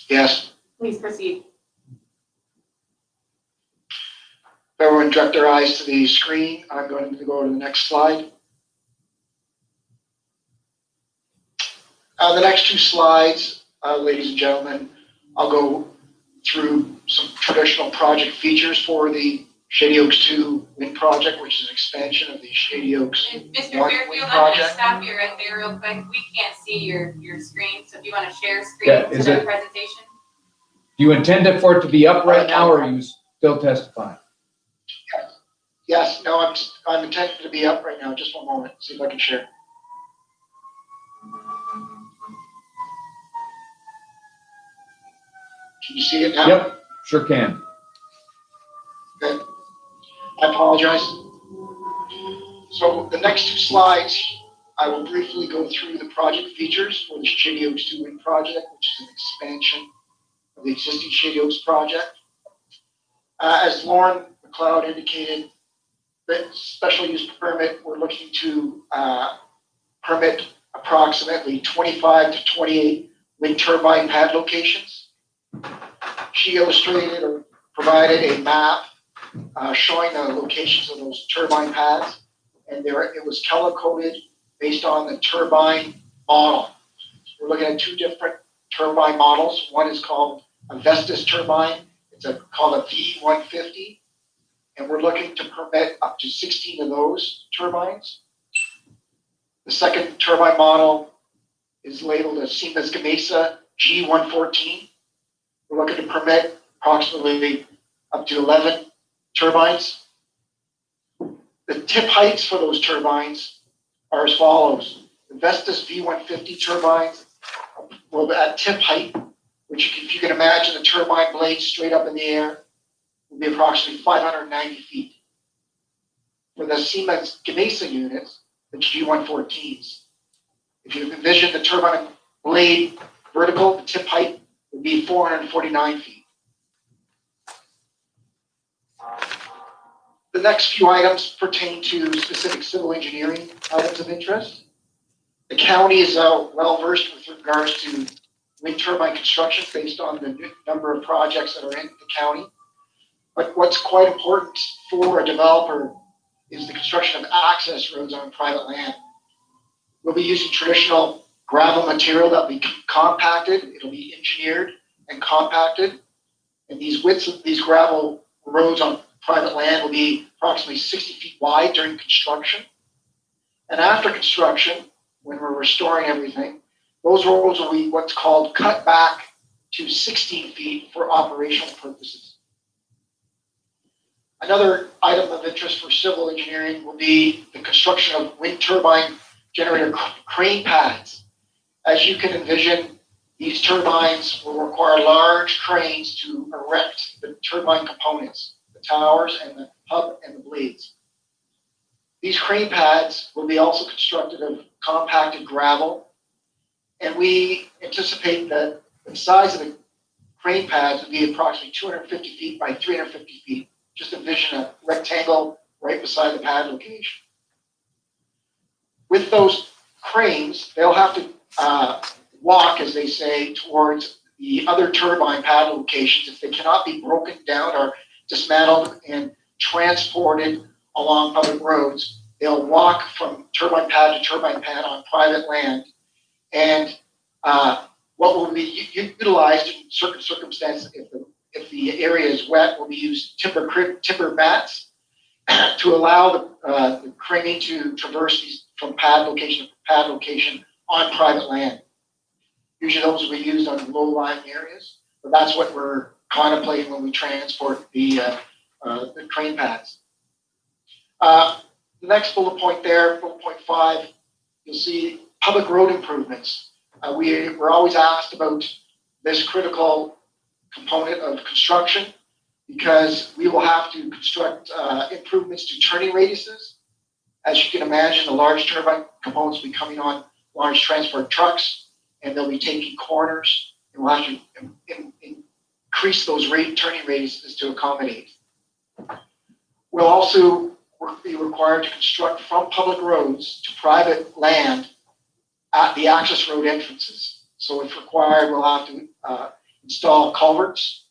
Yes. Please proceed. Everyone direct their eyes to the screen. I'm going to go to the next slide. The next two slides, ladies and gentlemen, I'll go through some traditional project features for the Shady Oaks 2 wind project, which is an expansion of the Shady Oaks And Mr. 1 Fairfield, wind I'm going to project. stop you right there real quick. We can't see your screen, so if you want to share Yeah, screen to is the it- presentation. Do you intend for it to be up right now, or are you still testifying? Yes, no, I'm intending to be up right now. Just one moment, see if I can share. Can you see it now? Yep, sure can. Okay. I apologize. So the next two slides, I will briefly go through the project features for the Shady Oaks 2 wind project, which is an expansion of the existing Shady Oaks project. As Lauren McLeod indicated, the special use permit, we're looking to permit approximately 25 to 28 wind turbine pad locations. She illustrated or provided a map showing the locations of those turbine pads, and it was color-coded based on the turbine model. We're looking at two different turbine models. One is called a Vestas turbine. It's called a V150, and we're looking to permit up to 16 of those turbines. The second turbine model is labeled as Siemens Gamesa G114. We're looking to permit approximately up to 11 turbines. The tip heights for those turbines are as follows. The Vestas V150 turbines will be at tip height, which if you can imagine the turbine blades straight up in the air, will be approximately 590 feet. For the Siemens Gamesa units, the G114s, if you envision the turbine blade vertical, the tip height would be 449 feet. The next few items pertain to specific civil engineering items of interest. The county is well versed with regards to wind turbine construction based on the number of projects that are in the county. But what's quite important for a developer is the construction of access roads on private land. We'll be using traditional gravel material that will be compacted. It'll be engineered and compacted. And these widths of these gravel roads on private land will be approximately 60 feet wide during construction. And after construction, when we're restoring everything, those roads will be what's called cut back to 16 feet for operational purposes. Another item of interest for civil engineering will be the construction of wind turbine generator crane pads. As you can envision, these turbines will require large cranes to erect the turbine components, the towers and the hub and the blades. These crane pads will be also constructed of compacted gravel, and we anticipate that the size of the crane pads will be approximately 250 feet by 350 feet. Just envision a rectangle right beside the pad location. With those cranes, they'll have to walk, as they say, towards the other turbine pad locations if they cannot be broken down or dismantled and transported along public roads. They'll walk from turbine pad to turbine pad on private land. And what will be utilized in certain circumstances, if the area is wet, will be used timber mats to allow the crane to traverse these from pad location to pad location on private land. Usually those will be used on low-lying areas, but that's what we're contemplating when we transport the crane pads. The next bullet point there, bullet point 5, you'll see public road improvements. We're always asked about this critical component of construction because we will have to construct improvements to turning radiuses. As you can imagine, the large turbine components will be coming on large transport trucks, and they'll be taking corners, and we'll have to increase those turning radiuses to accommodate. We'll also be required to construct from public roads to private land at the access road entrances. So if required, we'll have to install culverts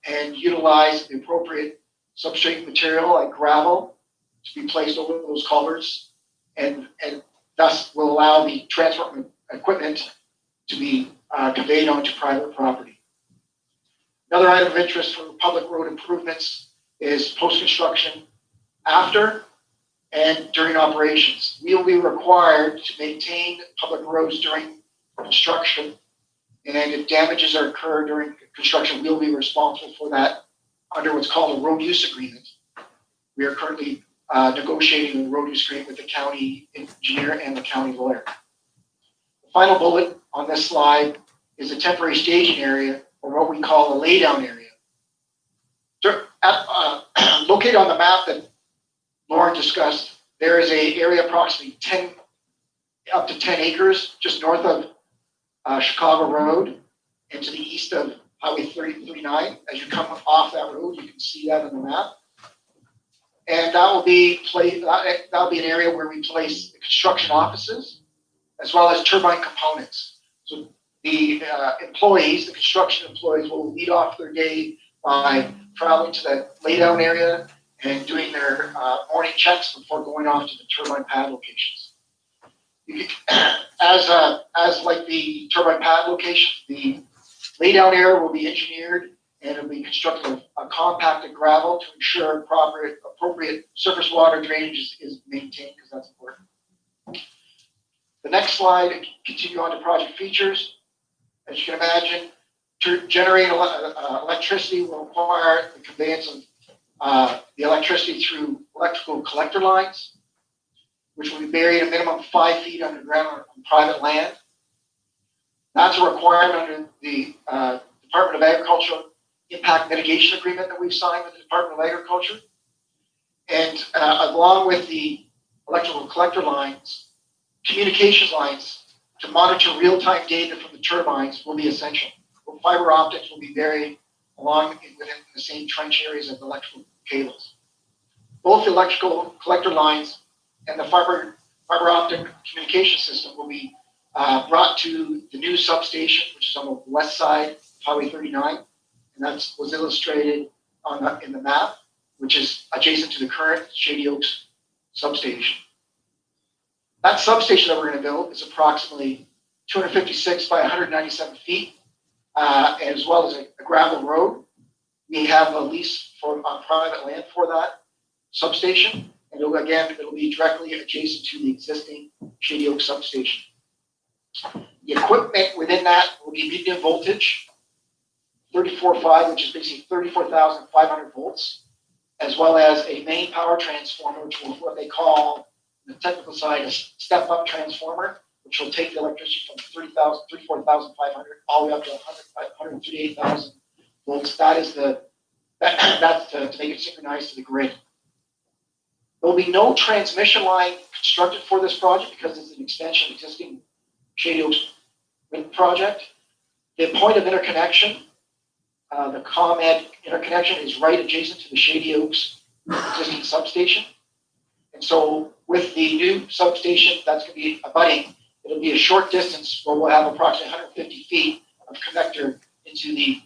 and utilize the appropriate substrate material like gravel to be placed over those culverts, and thus will allow the transport equipment to be conveyed onto private property. Another item of interest for public road improvements is post-construction after and during operations. We will be required to maintain public roads during construction, and if damages are occurred during construction, we'll be responsible for that under what's called a road use agreement. We are currently negotiating a road use agreement with the county engineer and the county lawyer. The final bullet on this slide is a temporary staging area, or what we call a laydown area. Located on the map that Lauren discussed, there is an area approximately up to 10 acres just north of Chicago Road and to the east of Highway 39. As you come off that road, you can see that on the map. And that'll be an area where we place the construction offices as well as turbine components. So the employees, the construction employees, will lead off their day by traveling to that laydown area and doing their morning checks before going off to the turbine pad locations. As like the turbine pad location, the laydown area will be engineered and it'll be constructed of compacted gravel to ensure appropriate surface water drainage is maintained, because that's important. The next slide, continue on to project features. As you can imagine, to generate electricity will require the conveyance of the electricity through electrical collector lines, which will be buried a minimum of 5 feet underground on private land. That's a requirement under the Department of Agriculture Impact Mitigation Agreement that we've signed with the Department of Agriculture. And along with the electrical collector lines, communications lines to monitor real-time data from the turbines will be essential. Fiber optics will be buried within the same trench areas of the electrical cables. Both the electrical collector lines and the fiber optic communication system will be brought to the new substation, which is on the west side of Highway 39, and that was illustrated in the map, which is adjacent to the current Shady Oaks substation. That substation that we're going to build is approximately 256 by 197 feet, as well as a gravel road. We have a lease on private land for that substation, and it'll be directly adjacent to the existing Shady Oaks substation. The equipment within that will be medium voltage, 34.5, which is basically 34,500 volts, as well as a main power transformer, which will what they call, on the technical side, a step-up transformer, which will take the electricity from 34,500 all the way up to 138,000 volts. That's to make it synchronized to the grid. There will be no transmission line constructed for this project because it's an expansion of existing Shady Oaks wind project. The point of interconnection, the ComEd interconnection, is right adjacent to the Shady Oaks existing substation. And so with the new substation that's going to be abutting, it'll be a short distance where we'll have approximately 150 feet of connector into the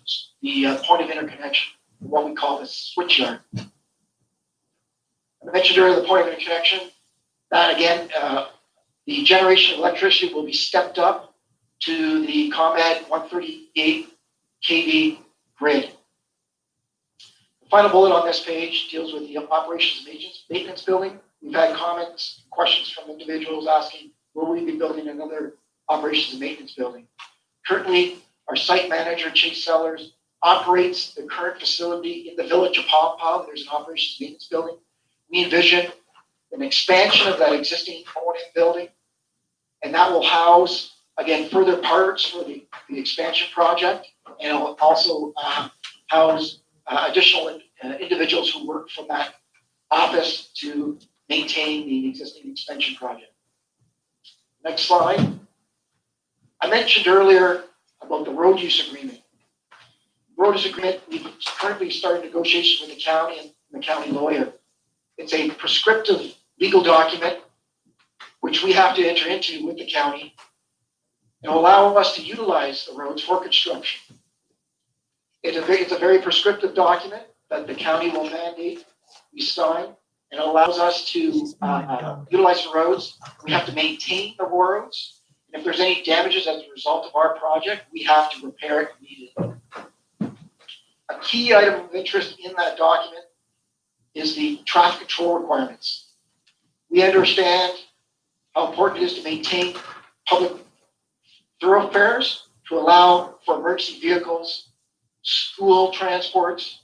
point of interconnection, what we call the switch yard. I mentioned earlier the point of interconnection. That again, the generation of electricity will be stepped up to the ComEd 138 kV grid. The final bullet on this page deals with the operations and maintenance building. We've had comments, questions from individuals asking, will we be building another operations and maintenance building? Currently, our site manager, Chase Sellers, operates the current facility in the village of Paw Paw. There's an operations and maintenance building. We envision an expansion of that existing O&M building, and that will house, again, further parts for the expansion project, and it will also house additional individuals who work from that office to maintain the existing expansion project. Next slide. I mentioned earlier about the road use agreement. Road use agreement, we've currently started negotiations with the county and the county lawyer. It's a prescriptive legal document which we have to enter into with the county and will allow us to utilize the roads for construction. It's a very prescriptive document that the county will mandate we sign, and it allows us to utilize the roads. We have to maintain the roads. And if there's any damages as a result of our project, we have to repair it immediately. A key item of interest in that document is the traffic control requirements. We understand how important it is to maintain public thoroughfares to allow for emergency vehicles, school transports,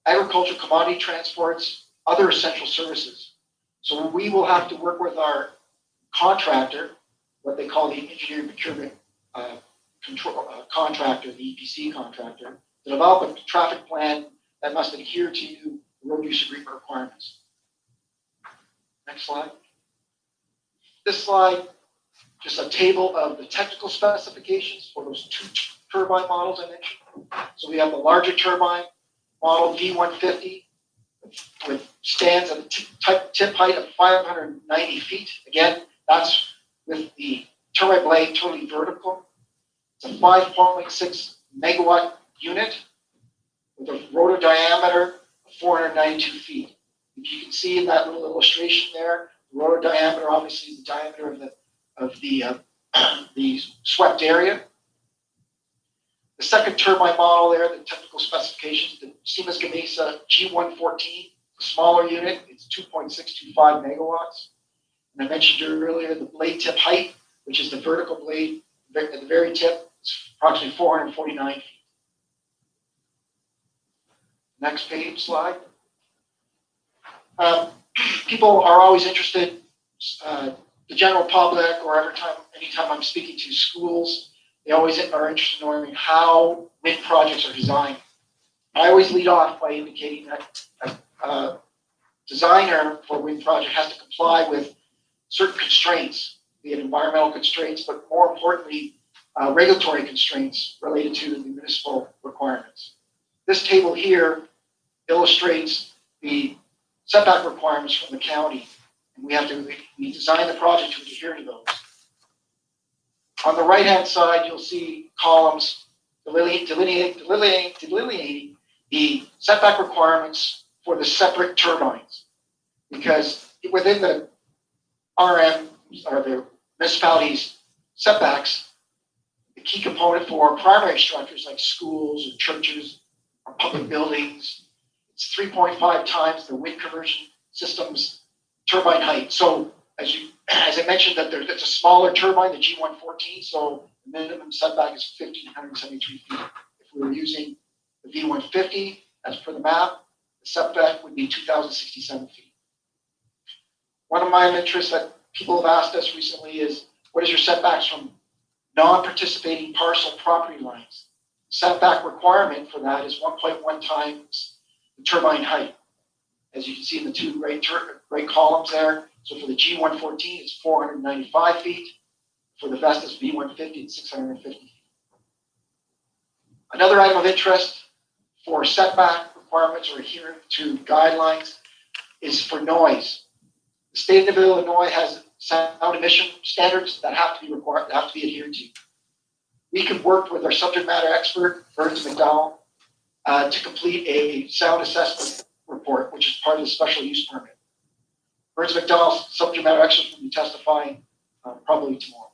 agricultural commodity transports, other essential services. So we will have to work with our contractor, what they call the engineering procurement contractor, the EPC contractor, to develop a traffic plan that must adhere to road use agreement requirements. Next slide. This slide, just a table of the technical specifications for those two turbine models I mentioned. So we have the larger turbine model V150 with stands at a tip height of 590 feet. Again, that's with the turbine blade totally vertical. It's a 5.6 megawatt unit with a rotor diameter of 492 feet. If you can see in that little illustration there, the rotor diameter obviously is the diameter of the swept area. The second turbine model there, the technical specifications, the Siemens Gamesa G114, the smaller unit, it's 2.625 megawatts. And I mentioned earlier the blade tip height, which is the vertical blade at the very tip, it's approximately 449 feet. Next page slide. People are always interested, the general public, or anytime I'm speaking to schools, they always are interested in knowing how wind projects are designed. I always lead off by indicating that a designer for a wind project has to comply with certain constraints, be it environmental constraints, but more importantly, regulatory constraints related to the municipal requirements. This table here illustrates the setback requirements from the county, and we design the project to adhere to those. On the right-hand side, you'll see columns delineating the setback requirements for the separate turbines, because within the RM, or the municipality's setbacks, the key component for primary structures like schools or churches or public buildings, it's 3.5 times the wind conversion system's turbine height. So as I mentioned, that it's a smaller turbine, the G114, so the minimum setback is 1,573 feet. If we were using the V150, as per the map, the setback would be 2,067 feet. One of my interests that people have asked us recently is, what is your setbacks from non-participating parcel property lines? Setback requirement for that is 1.1 times the turbine height. As you can see in the two right columns there. So for the G114, it's 495 feet. For the Vestas V150, it's 650 feet. Another item of interest for setback requirements or adhering to guidelines is for noise. The state of Illinois has sound emission standards that have to be adhered to. We can work with our subject matter expert, Burns McDowell, to complete a sound assessment report, which is part of the special use permit. Burns McDowell's subject matter expert will be testifying probably tomorrow.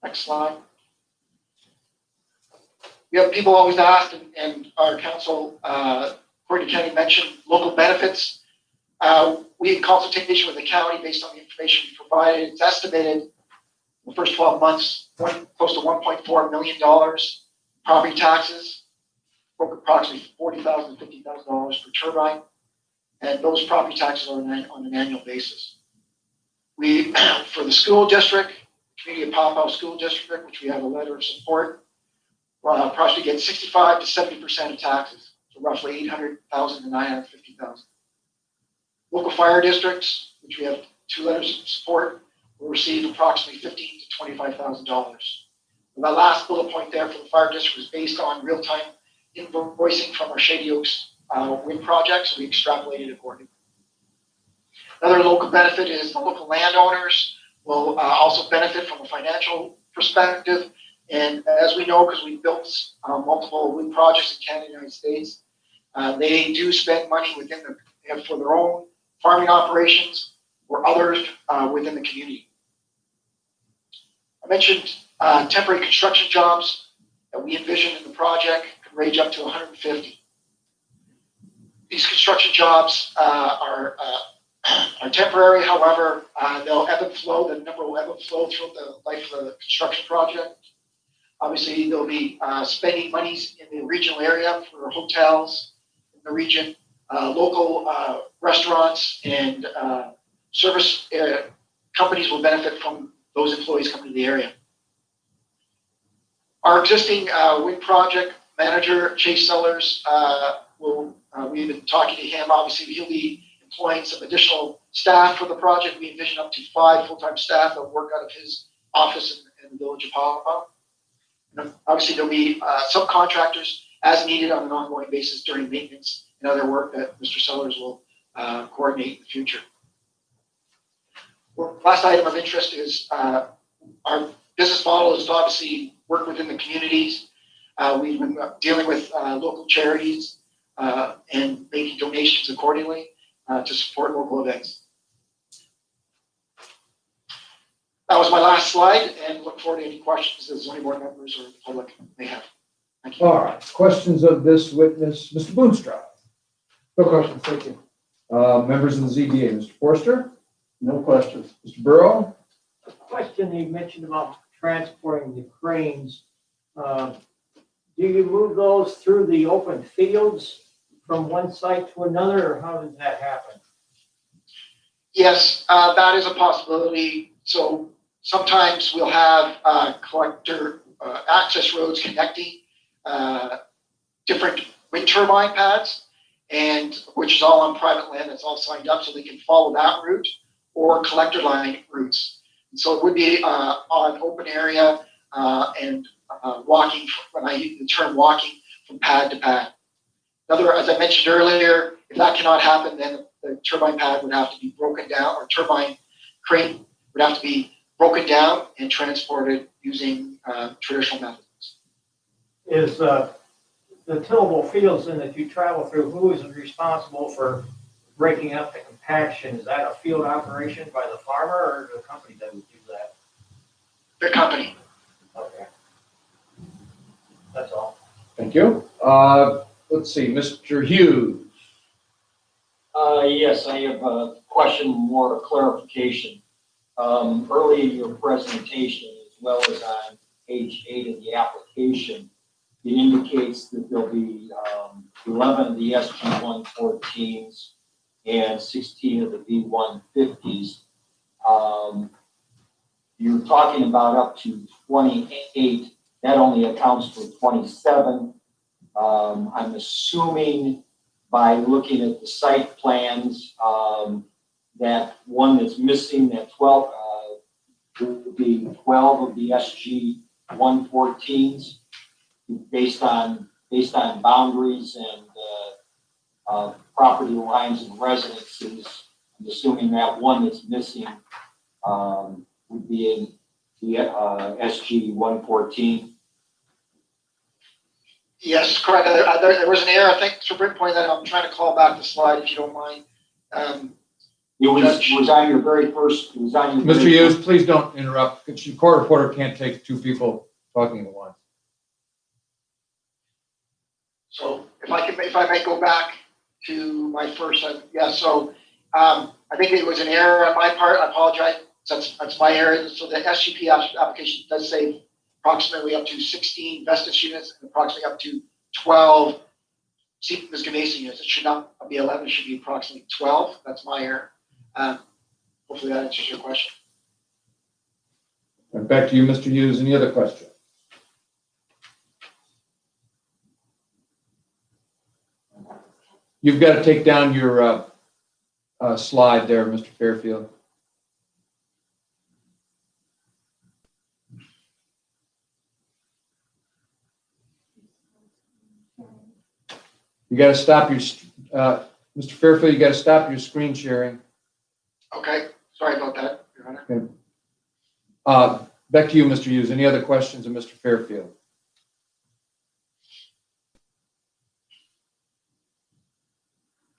Next slide. We have people always asked, and our council, Courtney Kenny, mentioned local benefits. We in consultation with the county, based on the information we provided, it's estimated in the first 12 months, close to $1.4 million property taxes, approximately $40,000 to $50,000 per turbine, and those property taxes are on an annual basis. We, for the school district, Community of Paw Paw School District, which we have a letter of support, probably get 65 to 70% of taxes, so roughly 800,000 to 950,000. Local fire districts, which we have 2 letters of support, will receive approximately $15,000 to $25,000. The last bullet point there for the fire district is based on real-time invoicing from our Shady Oaks wind project, so we extrapolated accordingly. Another local benefit is the local landowners will also benefit from a financial perspective. And as we know, because we've built multiple wind projects in Canada and the United States, they do spend money for their own farming operations or others within the community. I mentioned temporary construction jobs that we envision in the project could range up to 150. These construction jobs are temporary, however, they'll ebb and flow, the number will ebb and flow throughout the life of the construction project. Obviously, they'll be spending monies in the regional area for hotels in the region, local restaurants and service companies will benefit from those employees coming to the area. Our existing wind project manager, Chase Sellers, we've been talking to him. Obviously, he'll be employing some additional staff for the project. We envision up to 5 full-time staff that work out of his office in the village of Paw Paw. Obviously, there'll be subcontractors as needed on an ongoing basis during maintenance and other work that Mr. Sellers will coordinate in the future. Well, last item of interest is our business model is to obviously work within the communities. We've been dealing with local charities and making donations accordingly to support local events. That was my last slide, and look forward to any questions that zoning board members or the public may have. Thank you. All right, questions of this witness, Mr. Boonstra? No questions, thank you. Members of the ZBA, Mr. Forster, No questions. Mr. Burrow? Question you mentioned about transporting the cranes. Do you move those through the open fields from one site to another, or how does that happen? Yes, that is a possibility. So sometimes we'll have collector access roads connecting different wind turbine pads, and which is all on private land that's all signed up, so they can follow that route, or collector line routes. And so it would be on open area and walking, when I use the term walking, from pad to pad. Another, as I mentioned earlier, if that cannot happen, then the turbine pad would have to be broken down, or turbine crane would have to be broken down and transported using traditional methods. Is the tillable fields then that you travel through, who is responsible for breaking up the compaction? Is that a field operation by the farmer or the company that would do that? The company. Okay. That's all. Thank you. Let's see, Mr. Hughes. Yes, I have a question, more a clarification. Early in your presentation, as well as on page 8 of the application, it indicates that there'll be 11 of the SG-114s and 16 of the V-150s. You're talking about up to 28. That only accounts for 27. I'm assuming by looking at the site plans, that one that's missing, that 12, would be 12 of the SG-114s based on boundaries and property lines and residences. I'm assuming that one that's missing would be in the SG-114. Yes, correct. There was an error. I think Sir Britt pointed that out. I'm trying to call back the slide if you don't mind. It was on your very first, it was on your. Mr. Hughes, please don't interrupt. The court reporter can't take two people talking at once. So if I may go back to my first, so I think it was an error on my part. I apologize. That's my error. So the SGP application does say approximately up to 16 Vestas units and approximately up to 12 Siemens Gamesa units. It should not be 11. It should be approximately 12. That's my error. Hopefully that answers your question. And back to you, Mr. Hughes. Any other questions? You've got to take down your slide there, Mr. Fairfield. You got to stop your, Mr. Fairfield, you got to stop your screen sharing. Okay, sorry about that, Your Honor. Okay. Back to you, Mr. Hughes. Any other questions of Mr. Fairfield?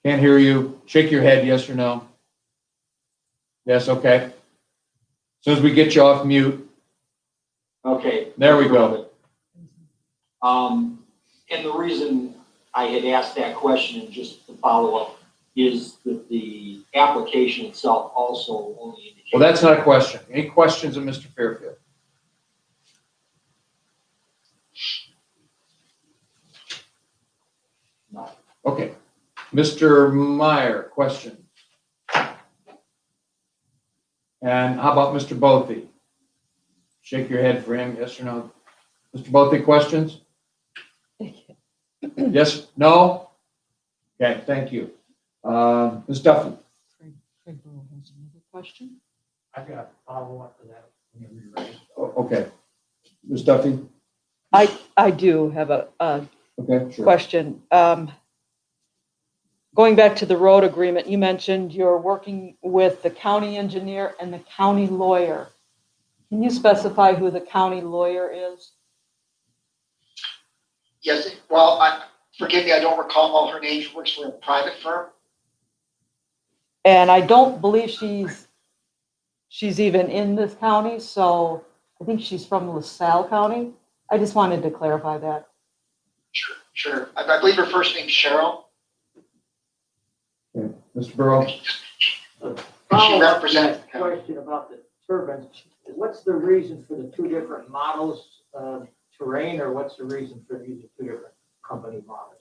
Can't hear you. Shake your head, yes or no. Yes, okay. As soon as we get you off mute. Okay. There we go. And the reason I had asked that question, and just to follow up, is that the application itself also only indicates. Well, that's not a question. Any questions of Mr. Fairfield? No. Okay. Mr. Meyer, question. And how about Mr. Bothy? Shake your head for him, yes or no? Mr. Bothy, questions? Yes, no? Okay, thank you. Ms. Duffy? Craig Burrow has another question. I've got a follow-up to that whenever you're ready. Okay. Ms. Duffy? I do have a Okay, sure. question. Going back to the road agreement, you mentioned you're working with the county engineer and the county lawyer. Can you specify who the county lawyer is? Yes, well, forgive me, I don't recall all her name. She works for a private firm. And I don't believe she's even in this county, so I think she's from LaSalle County. I just wanted to clarify that. Sure. I believe her first name's Cheryl. Okay. Mr. Burrow? She represents the county. Question about the turbines. What's the reason for the two different models of terrain, or what's the reason for using two different company models?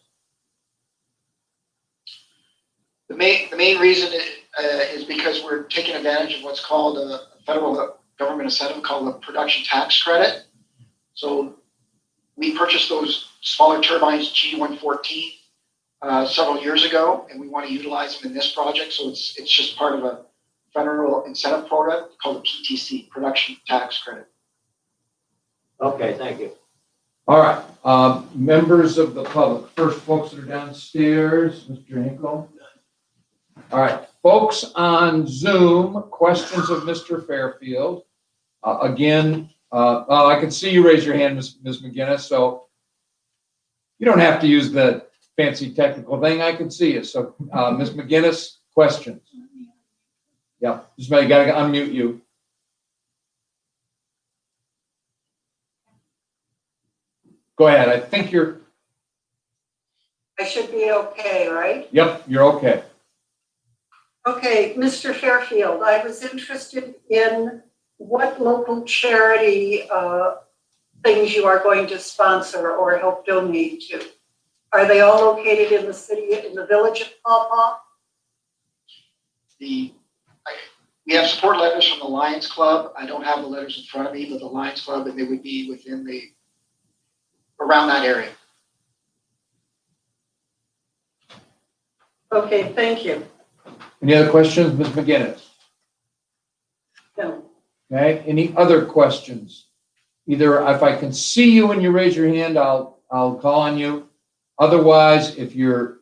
The main reason is because we're taking advantage of what's called a federal government incentive called the production tax credit. So we purchased those smaller turbines, G114, several years ago, and we want to utilize them in this project. So it's just part of a federal incentive program called the PTC, Production Tax Credit. Okay, thank you. All right, members of the public, first folks that are downstairs, Mr. Hinkle. All right, folks on Zoom, questions of Mr. Fairfield. Again, I can see you raise your hand, Ms. McGinnis, so you don't have to use the fancy technical thing. I can see you. So, Ms. McGinnis, questions? Yeah, just got to unmute you. Go ahead. I think you're. I should be okay, right? Yep, you're okay. Okay, Mr. Fairfield, I was interested in what local charity things you are going to sponsor or help donate to. Are they all located in the city, in the village of Paw Paw? We have support letters from the Lions Club. I don't have the letters in front of me, but the Lions Club, and they would be within around that area. Okay, thank you. Any other questions, Ms. McGinnis? No. Okay, any other questions? Either if I can see you when you raise your hand, I'll call on you. Otherwise, if you're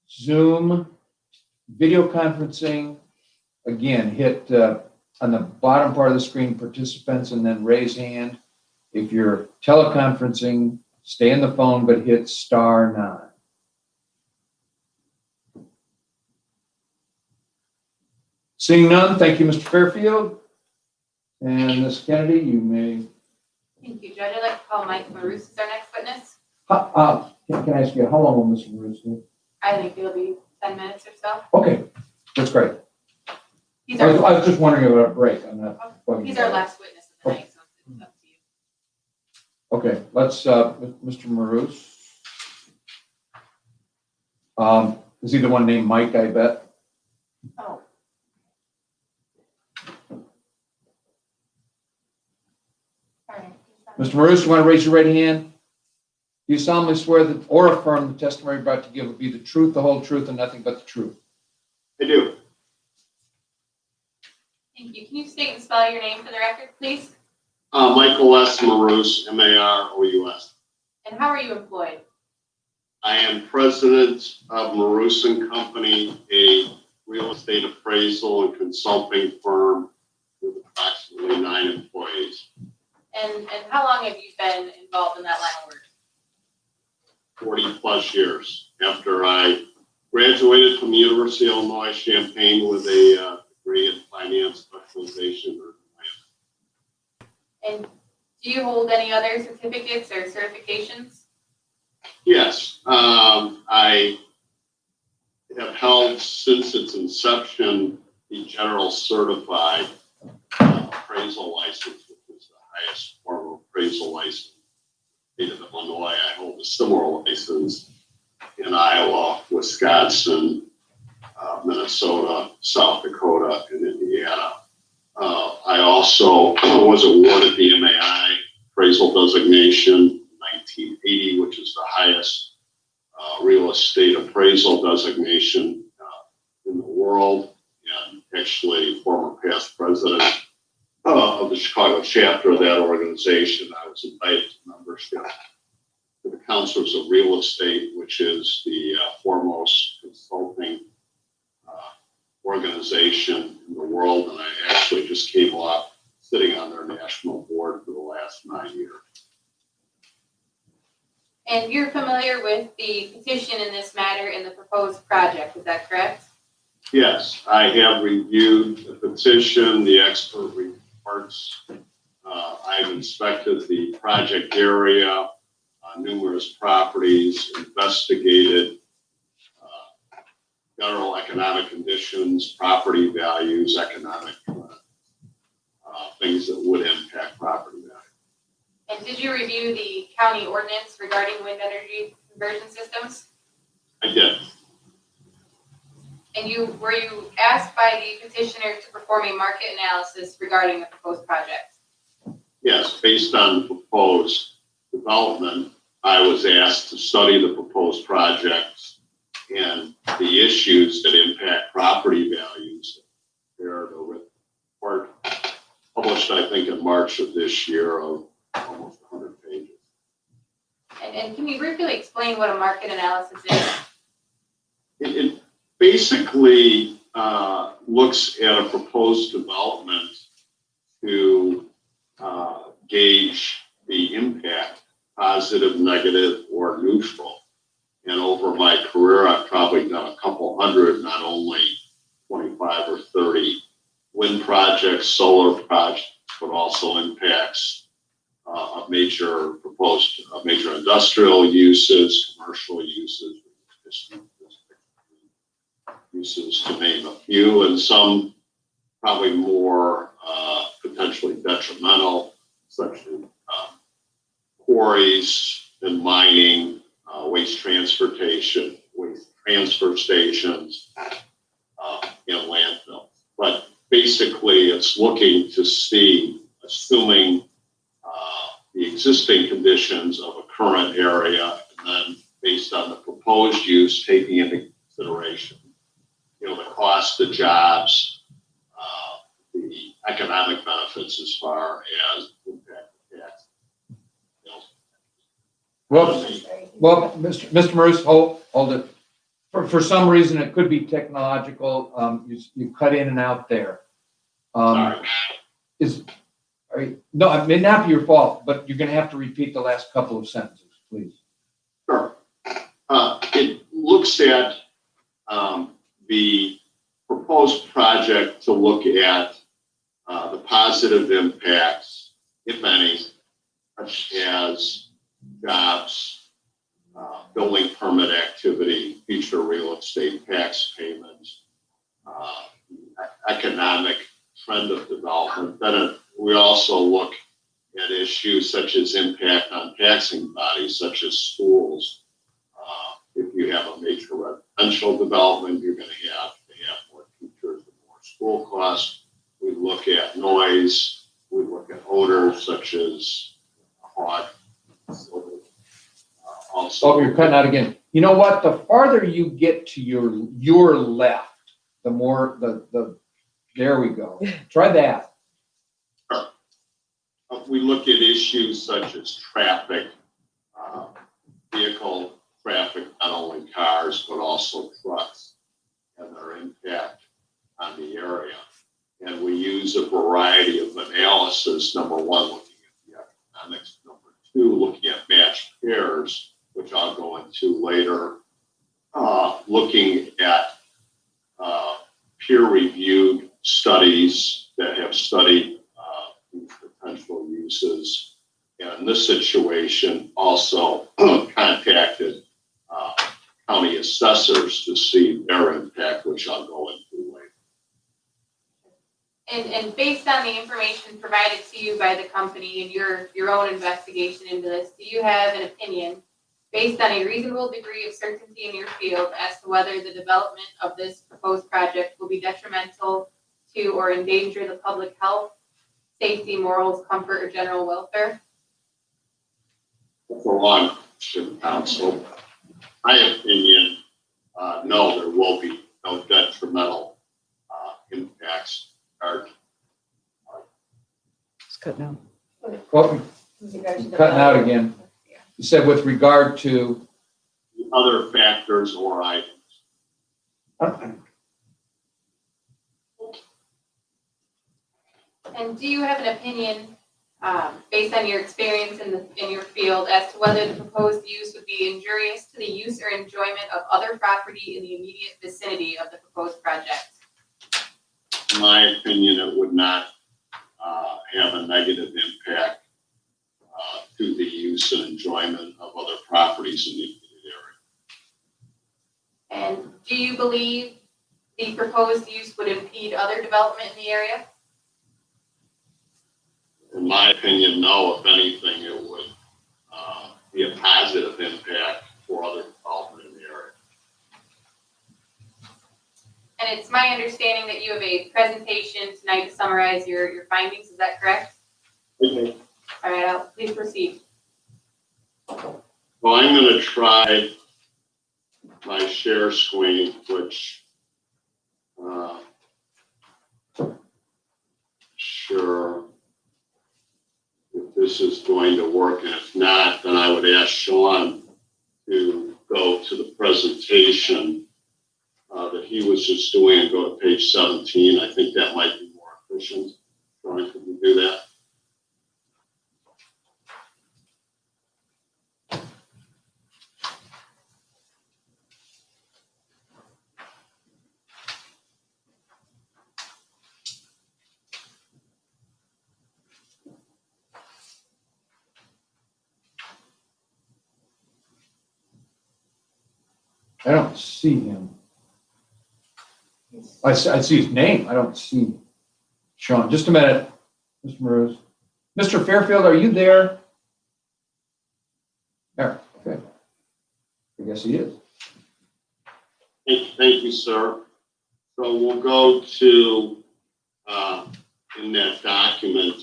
Zoom video conferencing, again, hit on the bottom part of the screen, participants, and then raise hand. If you're teleconferencing, stay on the phone, but hit *9. Seeing none, thank you, Mr. Fairfield. And Ms. Kennedy, you may. Thank you, Judge. I'd like to call Mike Maroos as our next witness. Can I ask you, how long will Mr. Maroos do? I think it'll be 10 minutes or so. Okay, that's great. He's I our, was just wondering about a break. I'm not. he's our last witness of the night, so it's up to you. Okay, let's, Mr. Maroos. Is he the one named Mike, I bet? Oh. All right. Mr. Maroos, you want to raise your right hand? Do you solemnly swear that or affirm the testimony you're about to give will be the truth, the whole truth, and nothing but the truth? I do. Thank you. Can you state and spell your name for the record, please? Michael S. Maroos, Marous. And how are you employed? I am president of Maroos & Company, a real estate appraisal and consulting firm with approximately 9 employees. And how long have you been involved in that line of work? 40 plus years. After I graduated from the University of Illinois Champaign with a degree in finance specialization. And do you hold any other certificates or certifications? Yes, I have held since its inception the General Certified Appraisal License, which is the highest form of appraisal license. In the state of Illinois, I hold a similar license in Iowa, Wisconsin, Minnesota, South Dakota, and Indiana. I also was awarded the MAI appraisal designation in 1980, which is the highest real estate appraisal designation in the world, and actually former past president of the Chicago chapter of that organization. I was invited to membership to the Councils of Real Estate, which is the foremost consulting organization in the world, and I actually just came off sitting on their national board for the last 9 years. And you're familiar with the petition in this matter and the proposed project, is that correct? Yes, I have reviewed the petition, the expert reports. I've inspected the project area, numerous properties, investigated general economic conditions, property values, economic things that would impact property value. And did you review the county ordinance regarding wind energy conversion systems? I did. And were you asked by the petitioner to perform a market analysis regarding the proposed project? Yes, based on the proposed development, I was asked to study the proposed projects and the issues that impact property values. There, the report published, I think, in March of this year, of almost 100 pages. And can you briefly explain what a market analysis is? It basically looks at a proposed development to gauge the impact, positive, negative, or neutral. And over my career, I've probably done a couple hundred, not only 25 or 30 wind projects, solar projects, but also impacts of major proposed, major industrial uses, commercial uses, uses, to name a few, and some probably more potentially detrimental, such as quarries and mining, waste transportation, waste transfer stations, and landfills. But basically, it's looking to see, assuming the existing conditions of a current area, and then based on the proposed use, taking into consideration, the cost of jobs, the economic benefits as far as impact of tax. Well, Mr. Marusse, hold it. For some reason, it could be technological. You cut in and out there. Sorry. No, it may not be your fault, but you're going to have to repeat the last couple of sentences, please. Sure. It looks at the proposed project to look at the positive impacts, if any, such as jobs, building permit activity, future real estate tax payments, economic trend of development. Then we also look at issues such as impact on taxing bodies, such as schools. If you have a major residential development, you're going to have more teachers and more school costs. We look at noise. We look at odors, such as hog. Also, You're cutting out again. You know what? The farther you get to your left, the more there we go. Try that. we look at issues such as traffic, vehicle traffic, not only cars, but also trucks, and their impact on the area. And we use a variety of analysis. Number one, looking at the economics. Number two, looking at matched pairs, which I'll go into later. Looking at peer-reviewed studies that have studied these potential uses. And in this situation, also contacted county assessors to see their impact, which I'll go into later. And based on the information provided to you by the company and your own investigation into this, do you have an opinion based on a reasonable degree of certainty in your field as to whether the development of this proposed project will be detrimental to or endanger the public health, safety, morals, comfort, or general welfare? For long question, council. My opinion, no, there will be no detrimental impacts. It's cut now. Well, cutting out again. You said with regard to Other factors or items. And do you have an opinion based on your experience in your field, as to whether the proposed use would be injurious to the use or enjoyment of other property in the immediate vicinity of the proposed project. In my opinion, it would not have a negative impact to the use and enjoyment of other properties in the immediate area. And do you believe the proposed use would impede other development in the area? In my opinion, no. If anything, it would be a positive impact for other development in the area. And it's my understanding that you have a presentation tonight to summarize your findings, is that correct? Okay. All right, please proceed. Well, I'm going to try my share screen, which sure if this is going to work, and if not, then I would ask Sean to go to the presentation that he was just doing and go to page 17. I think that might be more efficient. Sean, can you do that? I don't see him. I see his name. I don't see Sean. Just a minute, Mr. Morose. Mr. Fairfield, are you there? There, okay. I guess he is. Thank you, sir. So we'll go to, in that document,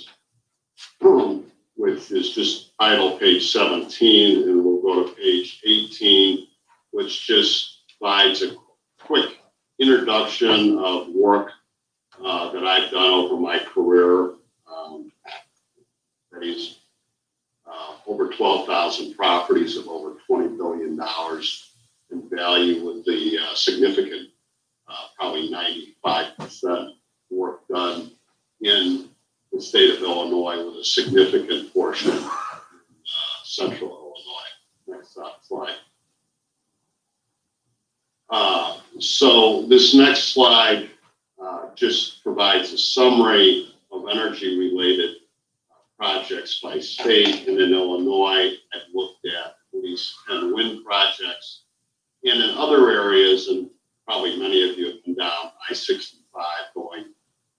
which is just title page 17, and we'll go to page 18, which just provides a quick introduction of work that I've done over my career. Raised over 12,000 properties of over $20 billion in value, with the significant, probably 95% work done in the state of Illinois, with a significant portion in central Illinois. Next slide. So this next slide just provides a summary of energy-related projects by state. And in Illinois, I've looked at least 10 wind projects. And in other areas, and probably many of you have been down I-65 going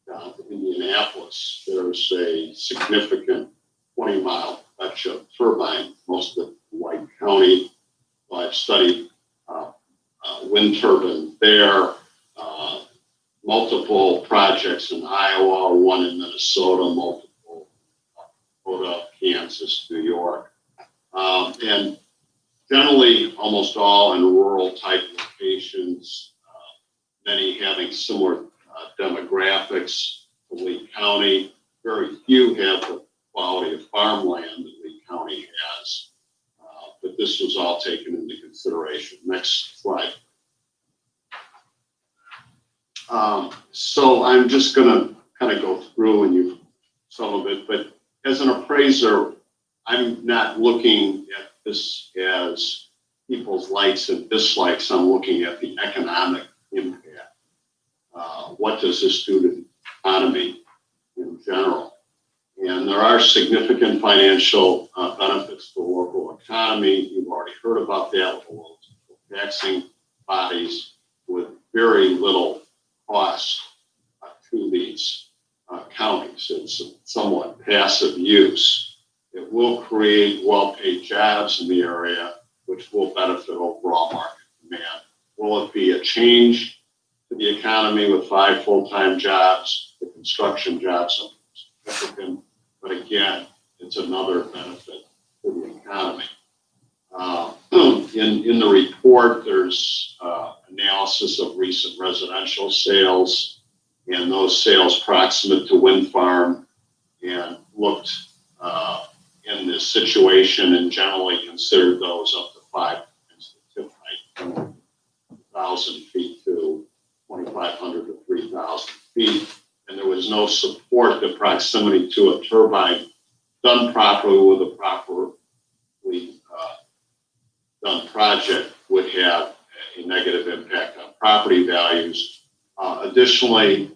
down to Indianapolis, there's a significant 20-mile Betcha turbine, most of it in White County. Well, I've studied wind turbine there, multiple projects in Iowa, one in Minnesota, multiple Dakota, Kansas, New York. And generally, almost all in rural type locations, many having similar demographics to Lee County. Very few have the quality of farmland that Lee County has, but this was all taken into consideration. Next slide. So I'm just going to kind of go through and you some of it, but as an appraiser, I'm not looking at this as people's likes and dislikes. I'm looking at the economic impact. What does this do to the economy in general? And there are significant financial benefits to the local economy. You've already heard about that with the local taxing bodies, with very little cost to these counties. It's a somewhat passive use. It will create well-paid jobs in the area, which will benefit overall market demand. Will it be a change to the economy with 5 full-time jobs? The construction jobs are significant, but again, it's another benefit to the economy. In the report, there's analysis of recent residential sales and those sales proximate to wind farm, and looked in this situation and generally considered those up to 5 inches of tip height, from 1,000 feet to 2,500 to 3,000 feet. And there was no support. The proximity to a turbine done properly with a properly done project, would have a negative impact on property values. Additionally,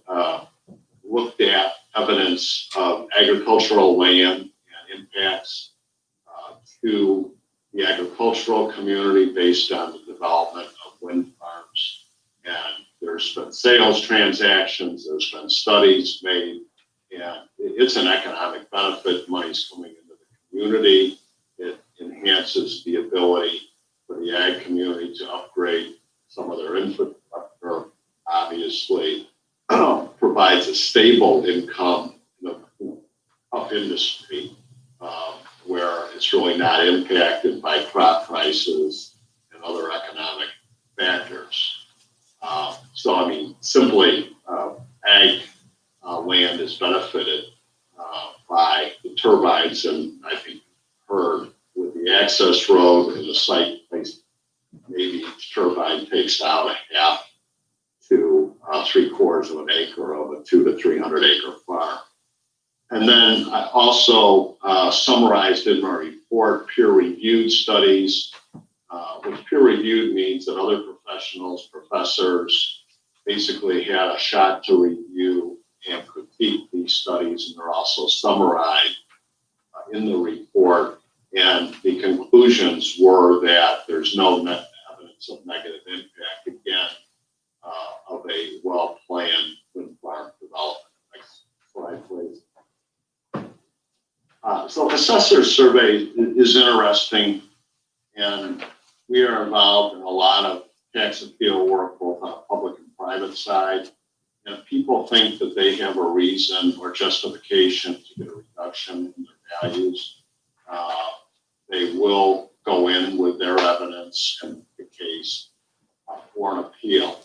looked at evidence of agricultural land and impacts to the agricultural community based on the development of wind farms. And there's been sales transactions, there's been studies made, and it's an economic benefit. Money's coming into the community. It enhances the ability for the ag community to upgrade some of their infrastructure. Obviously, provides a stable income in a tough industry where it's really not impacted by crop prices and other economic factors. So, I mean, simply ag land is benefited by the turbines, and I think heard with the access road and the site place, maybe each turbine takes out a half to 3/4 of an acre of a 200 to 300 acre farm. And then I also summarized in my report peer-reviewed studies, which peer-reviewed means that other professionals, professors, basically had a shot to review and critique these studies, and they're also summarized in the report. And the conclusions were that there's no evidence of negative impact, again, of a well-planned wind farm development. Next slide, please. So assessor survey is interesting, and we are involved in a lot of tax appeal work, both on the public and private side. And if people think that they have a reason or justification to get a reduction in their values, they will go in with their evidence and the case for an appeal.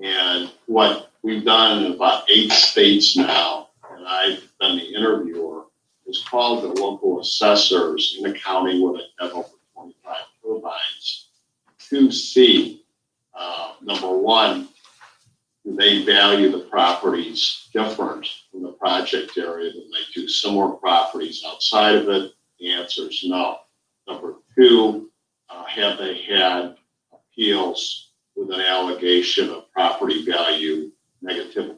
And what we've done in about 8 states now, and I've been the interviewer, is called the local assessors in a county where they have over 25 turbines to see, number one, do they value the properties different in the project area than they do similar properties outside of it? The answer is no. Number two, have they had appeals with an allegation of property value negativity?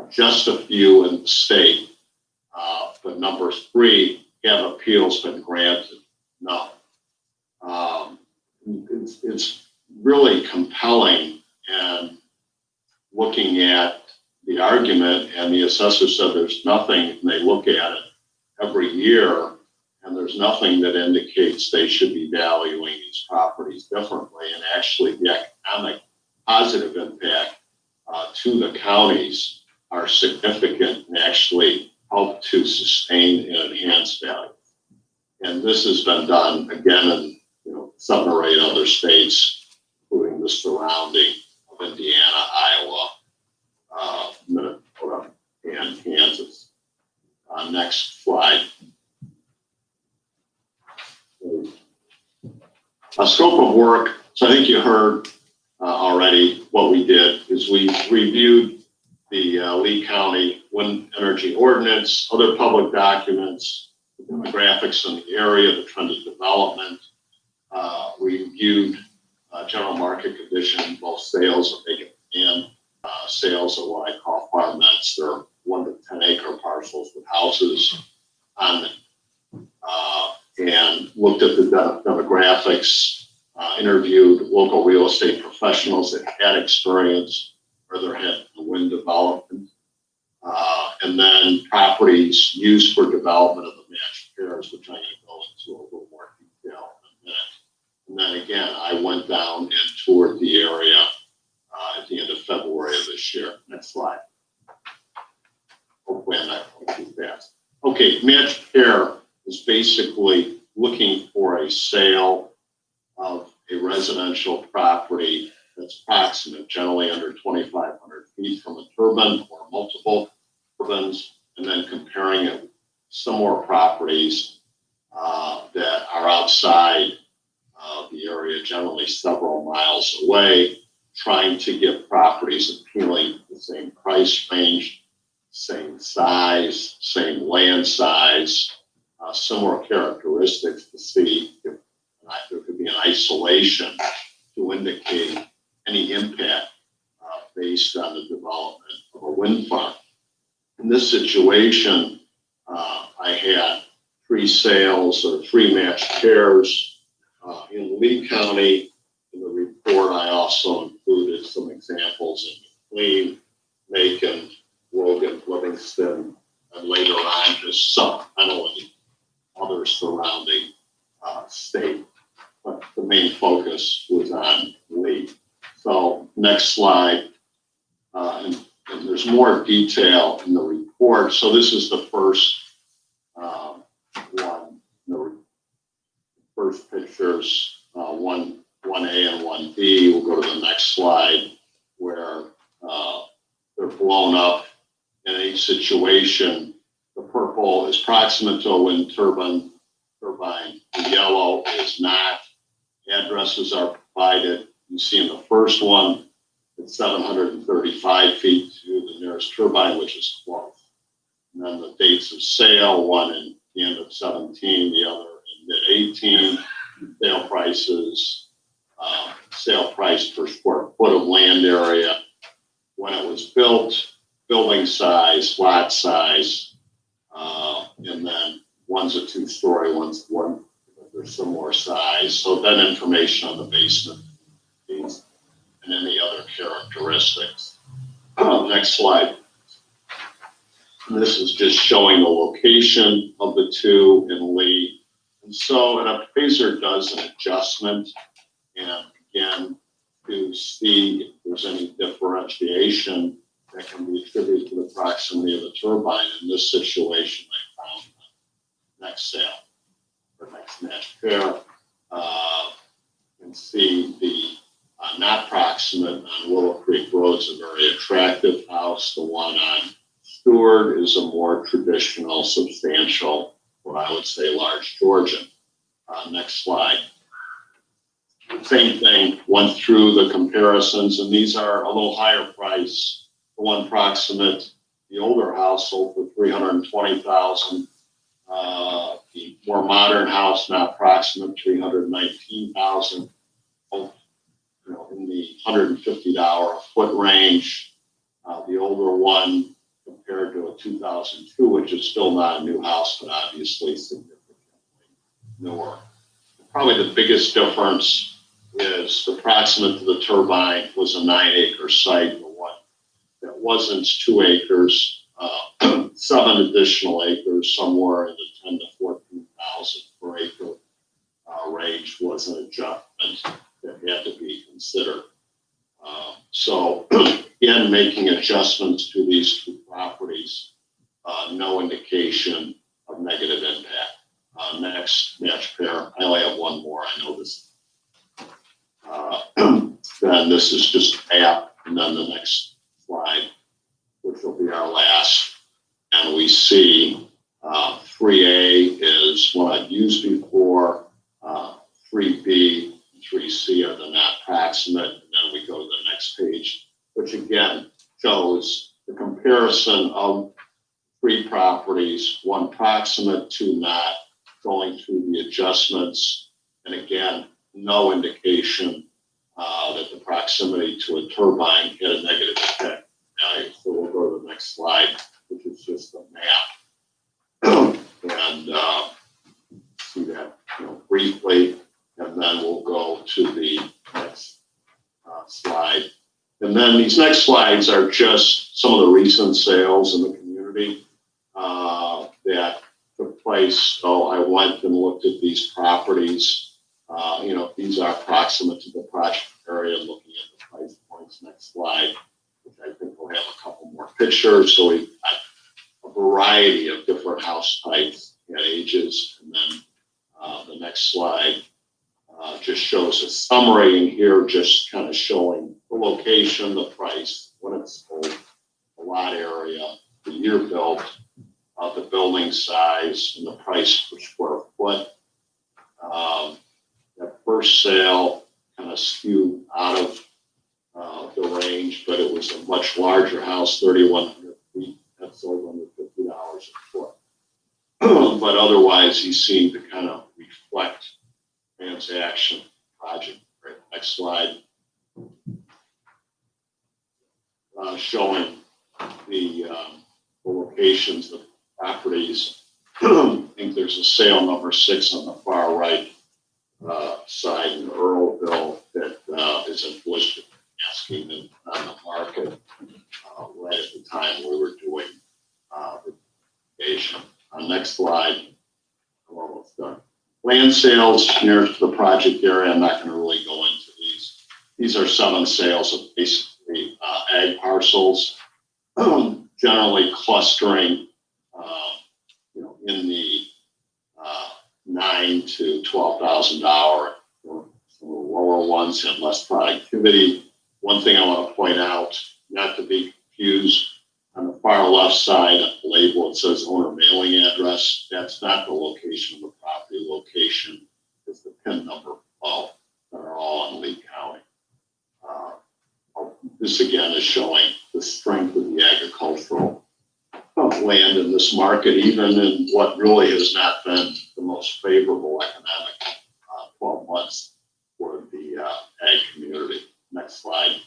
Just a few in the state. But number three, have appeals been granted? No. It's really compelling, and looking at the argument, and the assessor said there's nothing, and they look at it every year, and there's nothing that indicates they should be valuing these properties differently. And actually, the economic positive impact to the counties are significant and actually help to sustain and enhance value. And this has been done again in 7 or 8 other states, including the surrounding of Indiana, Iowa, Minnesota, and Kansas. Next slide. A scope of work. So I think you heard already what we did is we reviewed the Lee County Wind Energy Ordinance, other public documents, the demographics in the area, the trend of development. We reviewed general market conditions, both sales of vacant and sales of what I call farm nets. They're 1 to 10 acre parcels with houses on them, and looked at the demographics, interviewed local real estate professionals that had experience or there had wind development, and then properties used for development of the matched pairs, which I'm going to go into a little more detail in a minute. And then again, I went down and toured the area at the end of February of this year. Next slide. Hopefully I'm not going too fast. Okay, matched pair is basically looking for a sale of a residential property that's proximate, generally under 2,500 feet from a turbine or multiple turbines, and then comparing it with similar properties that are outside the area, generally several miles away, trying to get properties appealing to the same price range, same size, same land size, similar characteristics to see if there could be an isolation to indicate any impact based on the development of a wind farm. In this situation, I had 3 sales or 3 matched pairs in Lee County. In the report, I also included some examples in McLean, Macon, Logan, Livingston, and later on just supplementally other surrounding state. But the main focus was on Lee. So next slide. And there's more detail in the report. So this is the first one. The first pictures, 1A and 1B. We'll go to the next slide where they're blown up in a situation. The purple is proximate to a wind turbine. The yellow is not. Addresses are provided. You see in the first one, it's 735 feet to the nearest turbine, which is close. And then the dates of sale, one in the end of 17, the other in mid-18. Sale prices, sale price per square foot of land area, when it was built, building size, lot size, and then one's a 2-story, one's one, there's some more size. So then information on the basement and any other characteristics. Next slide. And this is just showing the location of the 2 in Lee. And so an appraiser does an adjustment, and again, to see if there's any differentiation that can be attributed to the proximity of the turbine. In this situation, I found the next sale or next match pair. And see the not proximate on Willow Creek Road is a very attractive house. The one on Stewart is a more traditional, substantial, what I would say large Georgian. Next slide. Same thing, went through the comparisons, and these are a little higher price. The one proximate, the older house sold for $320,000. The more modern house, not proximate, $319,000. In the $150 a foot range. The older one compared to a 2002, which is still not a new house, but obviously significantly newer. Probably the biggest difference is the proximate to the turbine was a 9-acre site. The one that wasn't 2 acres, 7 additional acres, somewhere in the 10 to 14,000 per acre range was an adjustment that had to be considered. So again, making adjustments to these 2 properties, no indication of negative impact. Next match pair, I only have one more, I know this. Then this is just app, and then the next slide, which will be our last. And we see 3A is what I've used before, 3B, 3C are the not proximate, and then we go to the next page, which again shows the comparison of 3 properties, 1 proximate, 2 not, going through the adjustments, and again, no indication that the proximity to a turbine had a negative effect. So we'll go to the next slide, which is just a map, and see that briefly. And then we'll go to the next slide. And then these next slides are just some of the recent sales in the community that took place. So I went and looked at these properties. These are proximate to the project area, looking at the price points. Next slide, which I think will have a couple more pictures. So we've got a variety of different house types and ages. And then the next slide just shows a summary in here, just kind of showing the location, the price, when it's sold, the lot area, the year built, the building size, and the price per square foot. That first sale kind of skewed out of the range, but it was a much larger house, 3,100 feet. That sold But otherwise, he seemed to kind of reflect transaction project. Right, next slide. Showing the locations of properties. I think there's a sale number 6 on the far right side in Earlville that is in Bush asking them on the market right at the time we were doing the application. Next slide. I'm almost done. Land sales near the project area. I'm not going to really go into these. These are 7 sales of basically ag parcels, generally clustering, in the $9,000 to $12,000. Some of the lower ones have less productivity. One thing I want to point out, not to be confused, on the far left side of the label, it says owner mailing address. That's not the location of the property. Location is the PIN number of that are all in Lee County. This again is showing the strength of the agricultural land in this market, even in what really has not been the most favorable economic 12 months for the ag community. Next slide.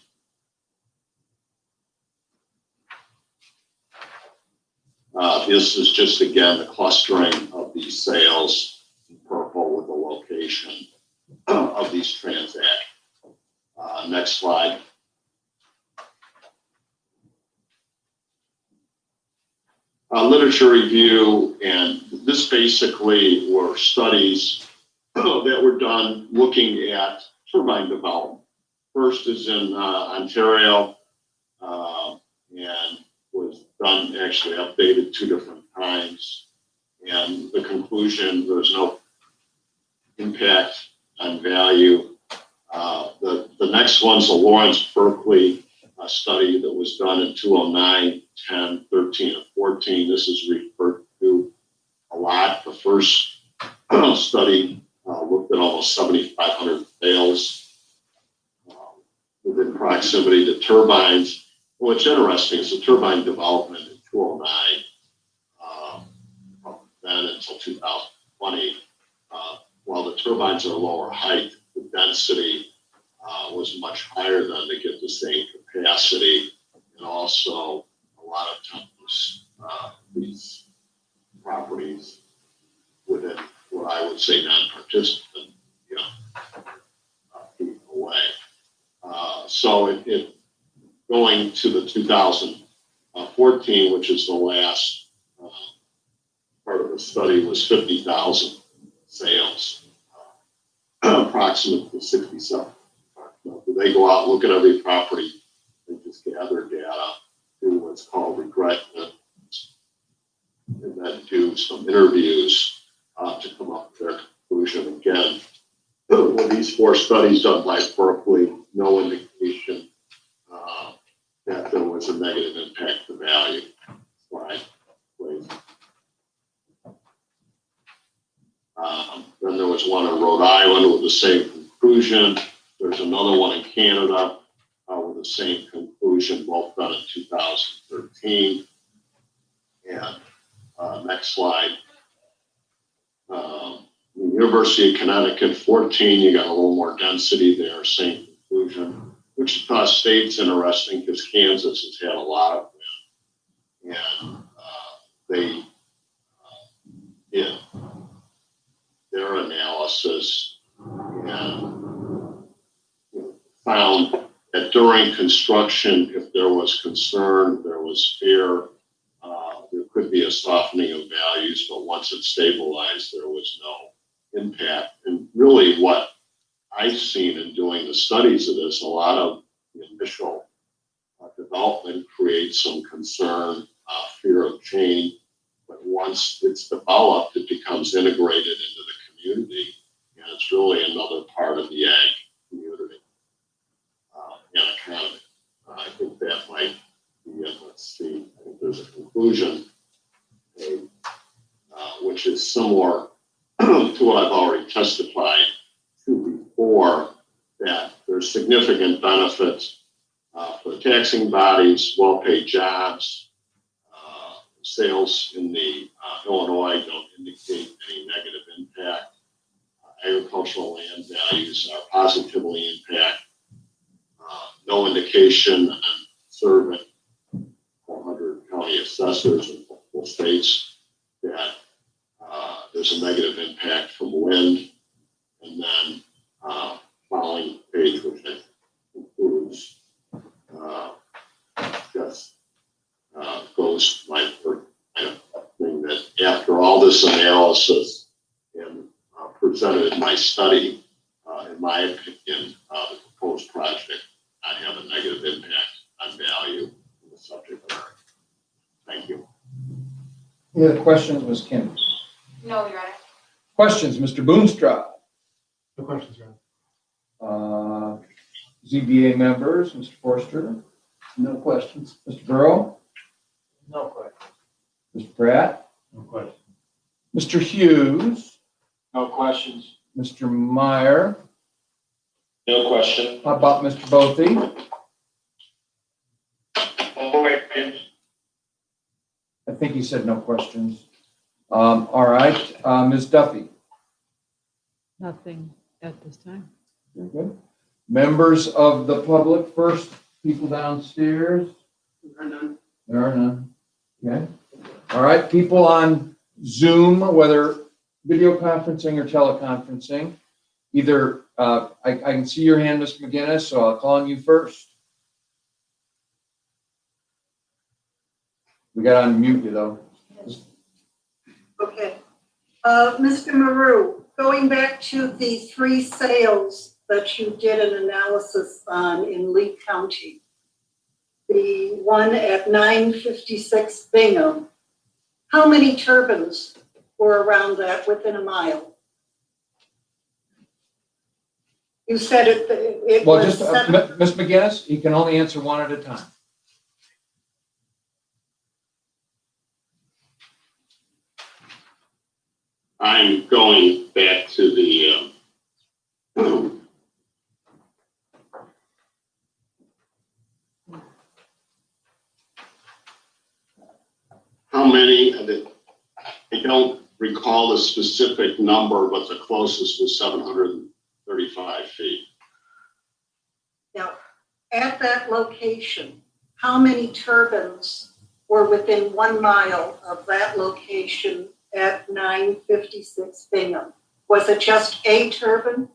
This is just, again, the clustering of these sales in purple with the location of these transactions. Next slide. Literature review, and this basically were studies that were done looking at turbine development. First is in Ontario, and was done, actually updated 2 different times. And the conclusion, there's no impact on value. The next one's a Lawrence Berkeley study that was done in 2009, 10, 13, and 14. This is referred to a lot. The first study looked at almost 7,500 sales within proximity to turbines. What's interesting is the turbine development in 2009, then until 2020, while the turbines are lower height, the density was much higher than to get the same capacity, and also a lot of times these properties within what I would say non-participant, feet away. So it going to the 2014, which is the last part of the study, was 50,000 sales, approximate to 67. They go out and look at every property. They just gather data, do what's called regression, and then do some interviews to come up with their conclusion. Again, with these 4 studies done by Berkeley, no indication that there was a negative impact to value. Slide, please. Then there was one in Rhode Island with the same conclusion. There's another one in Canada with the same conclusion, both done in 2013. And next slide. The University of Connecticut, 14, you got a little more density there, same conclusion. Wichita State's interesting because Kansas has had a lot of wind. And they did their analysis and found that during construction, if there was concern, there was fear, there could be a softening of values, but once it stabilized, there was no impact. And really what I've seen in doing the studies of this, a lot of the initial development creates some concern, fear of change, but once it's developed, it becomes integrated into the community, and it's really another part of the ag community and economy. I think that might be it. Let's see, I think there's a conclusion, which is similar to what I've already testified to before, that there's significant benefits for the taxing bodies, well-paid jobs, sales in the Illinois don't indicate any negative impact. Agricultural land values are positively impacted. No indication on survey 400 county assessors in multiple states that there's a negative impact from wind. And then following page, which I think includes just goes my thing that after all this analysis and presented in my study, in my opinion, the proposed project not have a negative impact on value in the subject matter. Thank you. Any other questions, Ms. Kim? No, Your Honor. Questions, Mr. Boonstra? No questions, Your Uh, Honor. ZBA members, Mr. Forster, No questions. Mr. Burrow, No question. Mr. Pratt, No questions. Mr. Hughes, No questions. Mr. Meyer. No question. How about Mr. Bothy? I think he said no questions. All right, Ms. Duffy. Nothing at this time. Very good. Members of the public first, people downstairs. There are none. Okay. All right, people on Zoom, whether video conferencing or teleconferencing, either, I can see your hand, Ms. McGinnis, so I'll call on you first. We got to unmute you though. Okay. Mr. Maru, going back to the 3 sales that you did an analysis on in Lee County, the one at 956 Bingham, how many turbines were around that within a mile? You said it Well, was just, 7. Ms. McGinnis, you can only answer one at a time. I'm going back to the how many of the, I don't recall the specific number, but the closest was 735 feet. Now, at that location, how many turbines were within 1 mile of that location at 956 Bingham? Was it just a turbine?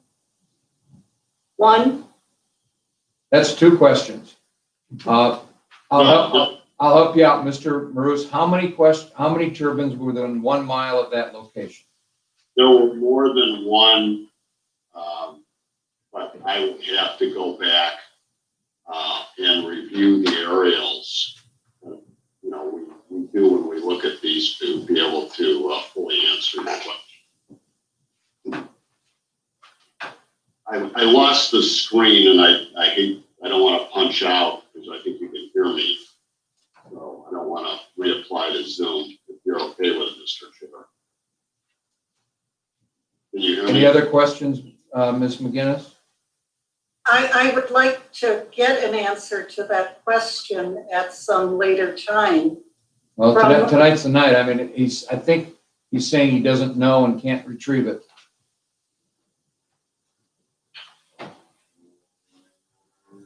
1? That's 2 questions. I'll help you out, Mr. Marus. How many turbines were within 1 mile of that location? There were more than one, but I would have to go back and review the aerials. You know, we do when we look at these to be able to fully answer your question. I lost the screen and I don't want to punch out because I think you can hear me. So I don't want to reapply to Zoom if you're okay with it, Mr. Chair. Can you hear me? Any other questions, Ms. McGinnis? I would like to get an answer to that question at some later time. Well, tonight's the night. I mean, I think he's saying he doesn't know and can't retrieve it.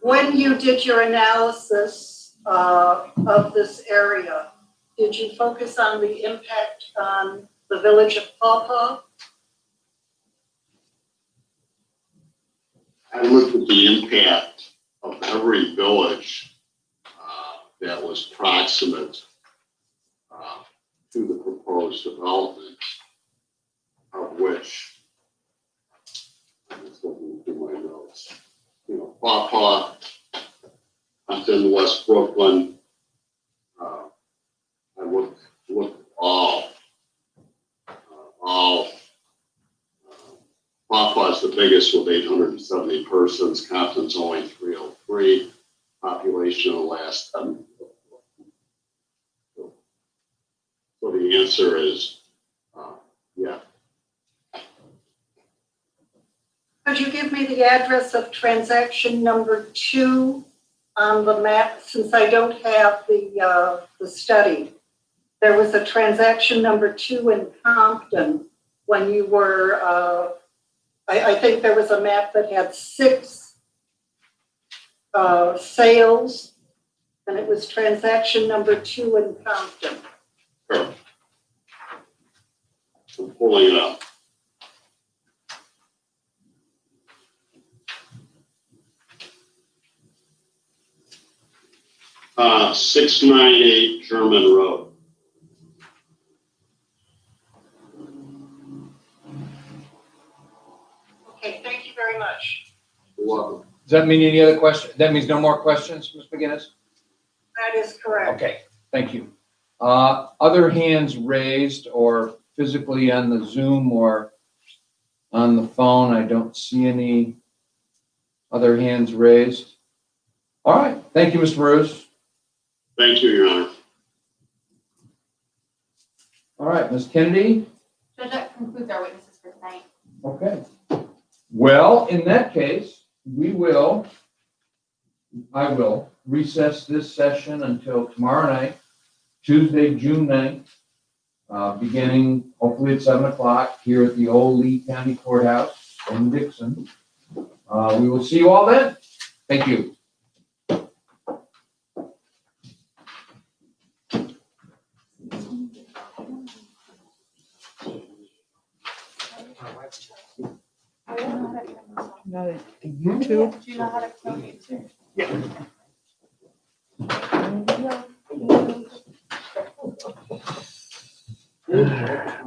When you did your analysis of this area, did you focus on the impact on the village of Paw Paw? I looked at the impact of every village that was proximate to the proposed development, of which, I'm just looking through my notes, you know, Paw Paw, Hampton, West Brooklyn. I looked all. Paw Paw is the biggest with 870 persons. Compton's only 303. Population of the last 10. So the answer is, yeah. Could you give me the address of transaction number 2 on the map, since I don't have the study? there was a transaction number 2 in Compton when you were, I think there was a map that had 6 sales, and it was transaction number 2 in Compton. I'm pulling it up. Uh, 698 German Road. Okay, thank you very much. You're welcome. Does that mean any other question? That means no more questions, Ms. McGinnis? That is correct. Okay, thank you. Other hands raised or physically on the Zoom or on the phone? I don't see any other hands raised. All right, thank you, Mr. Bruce. Thank you, Your Honor. All right, Ms. Kennedy? Judge, that concludes our witnesses for tonight. Okay. Well, in that case, I will recess this session until tomorrow night, Tuesday, June 9th, beginning hopefully at 7 o'clock here at the old Lee County Courthouse in Dixon. We will see you all then. Thank you. No, the YouTube? Do you know how to tell me to?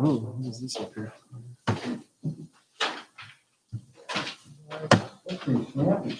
Oh, what is this up here? Pretty snappy.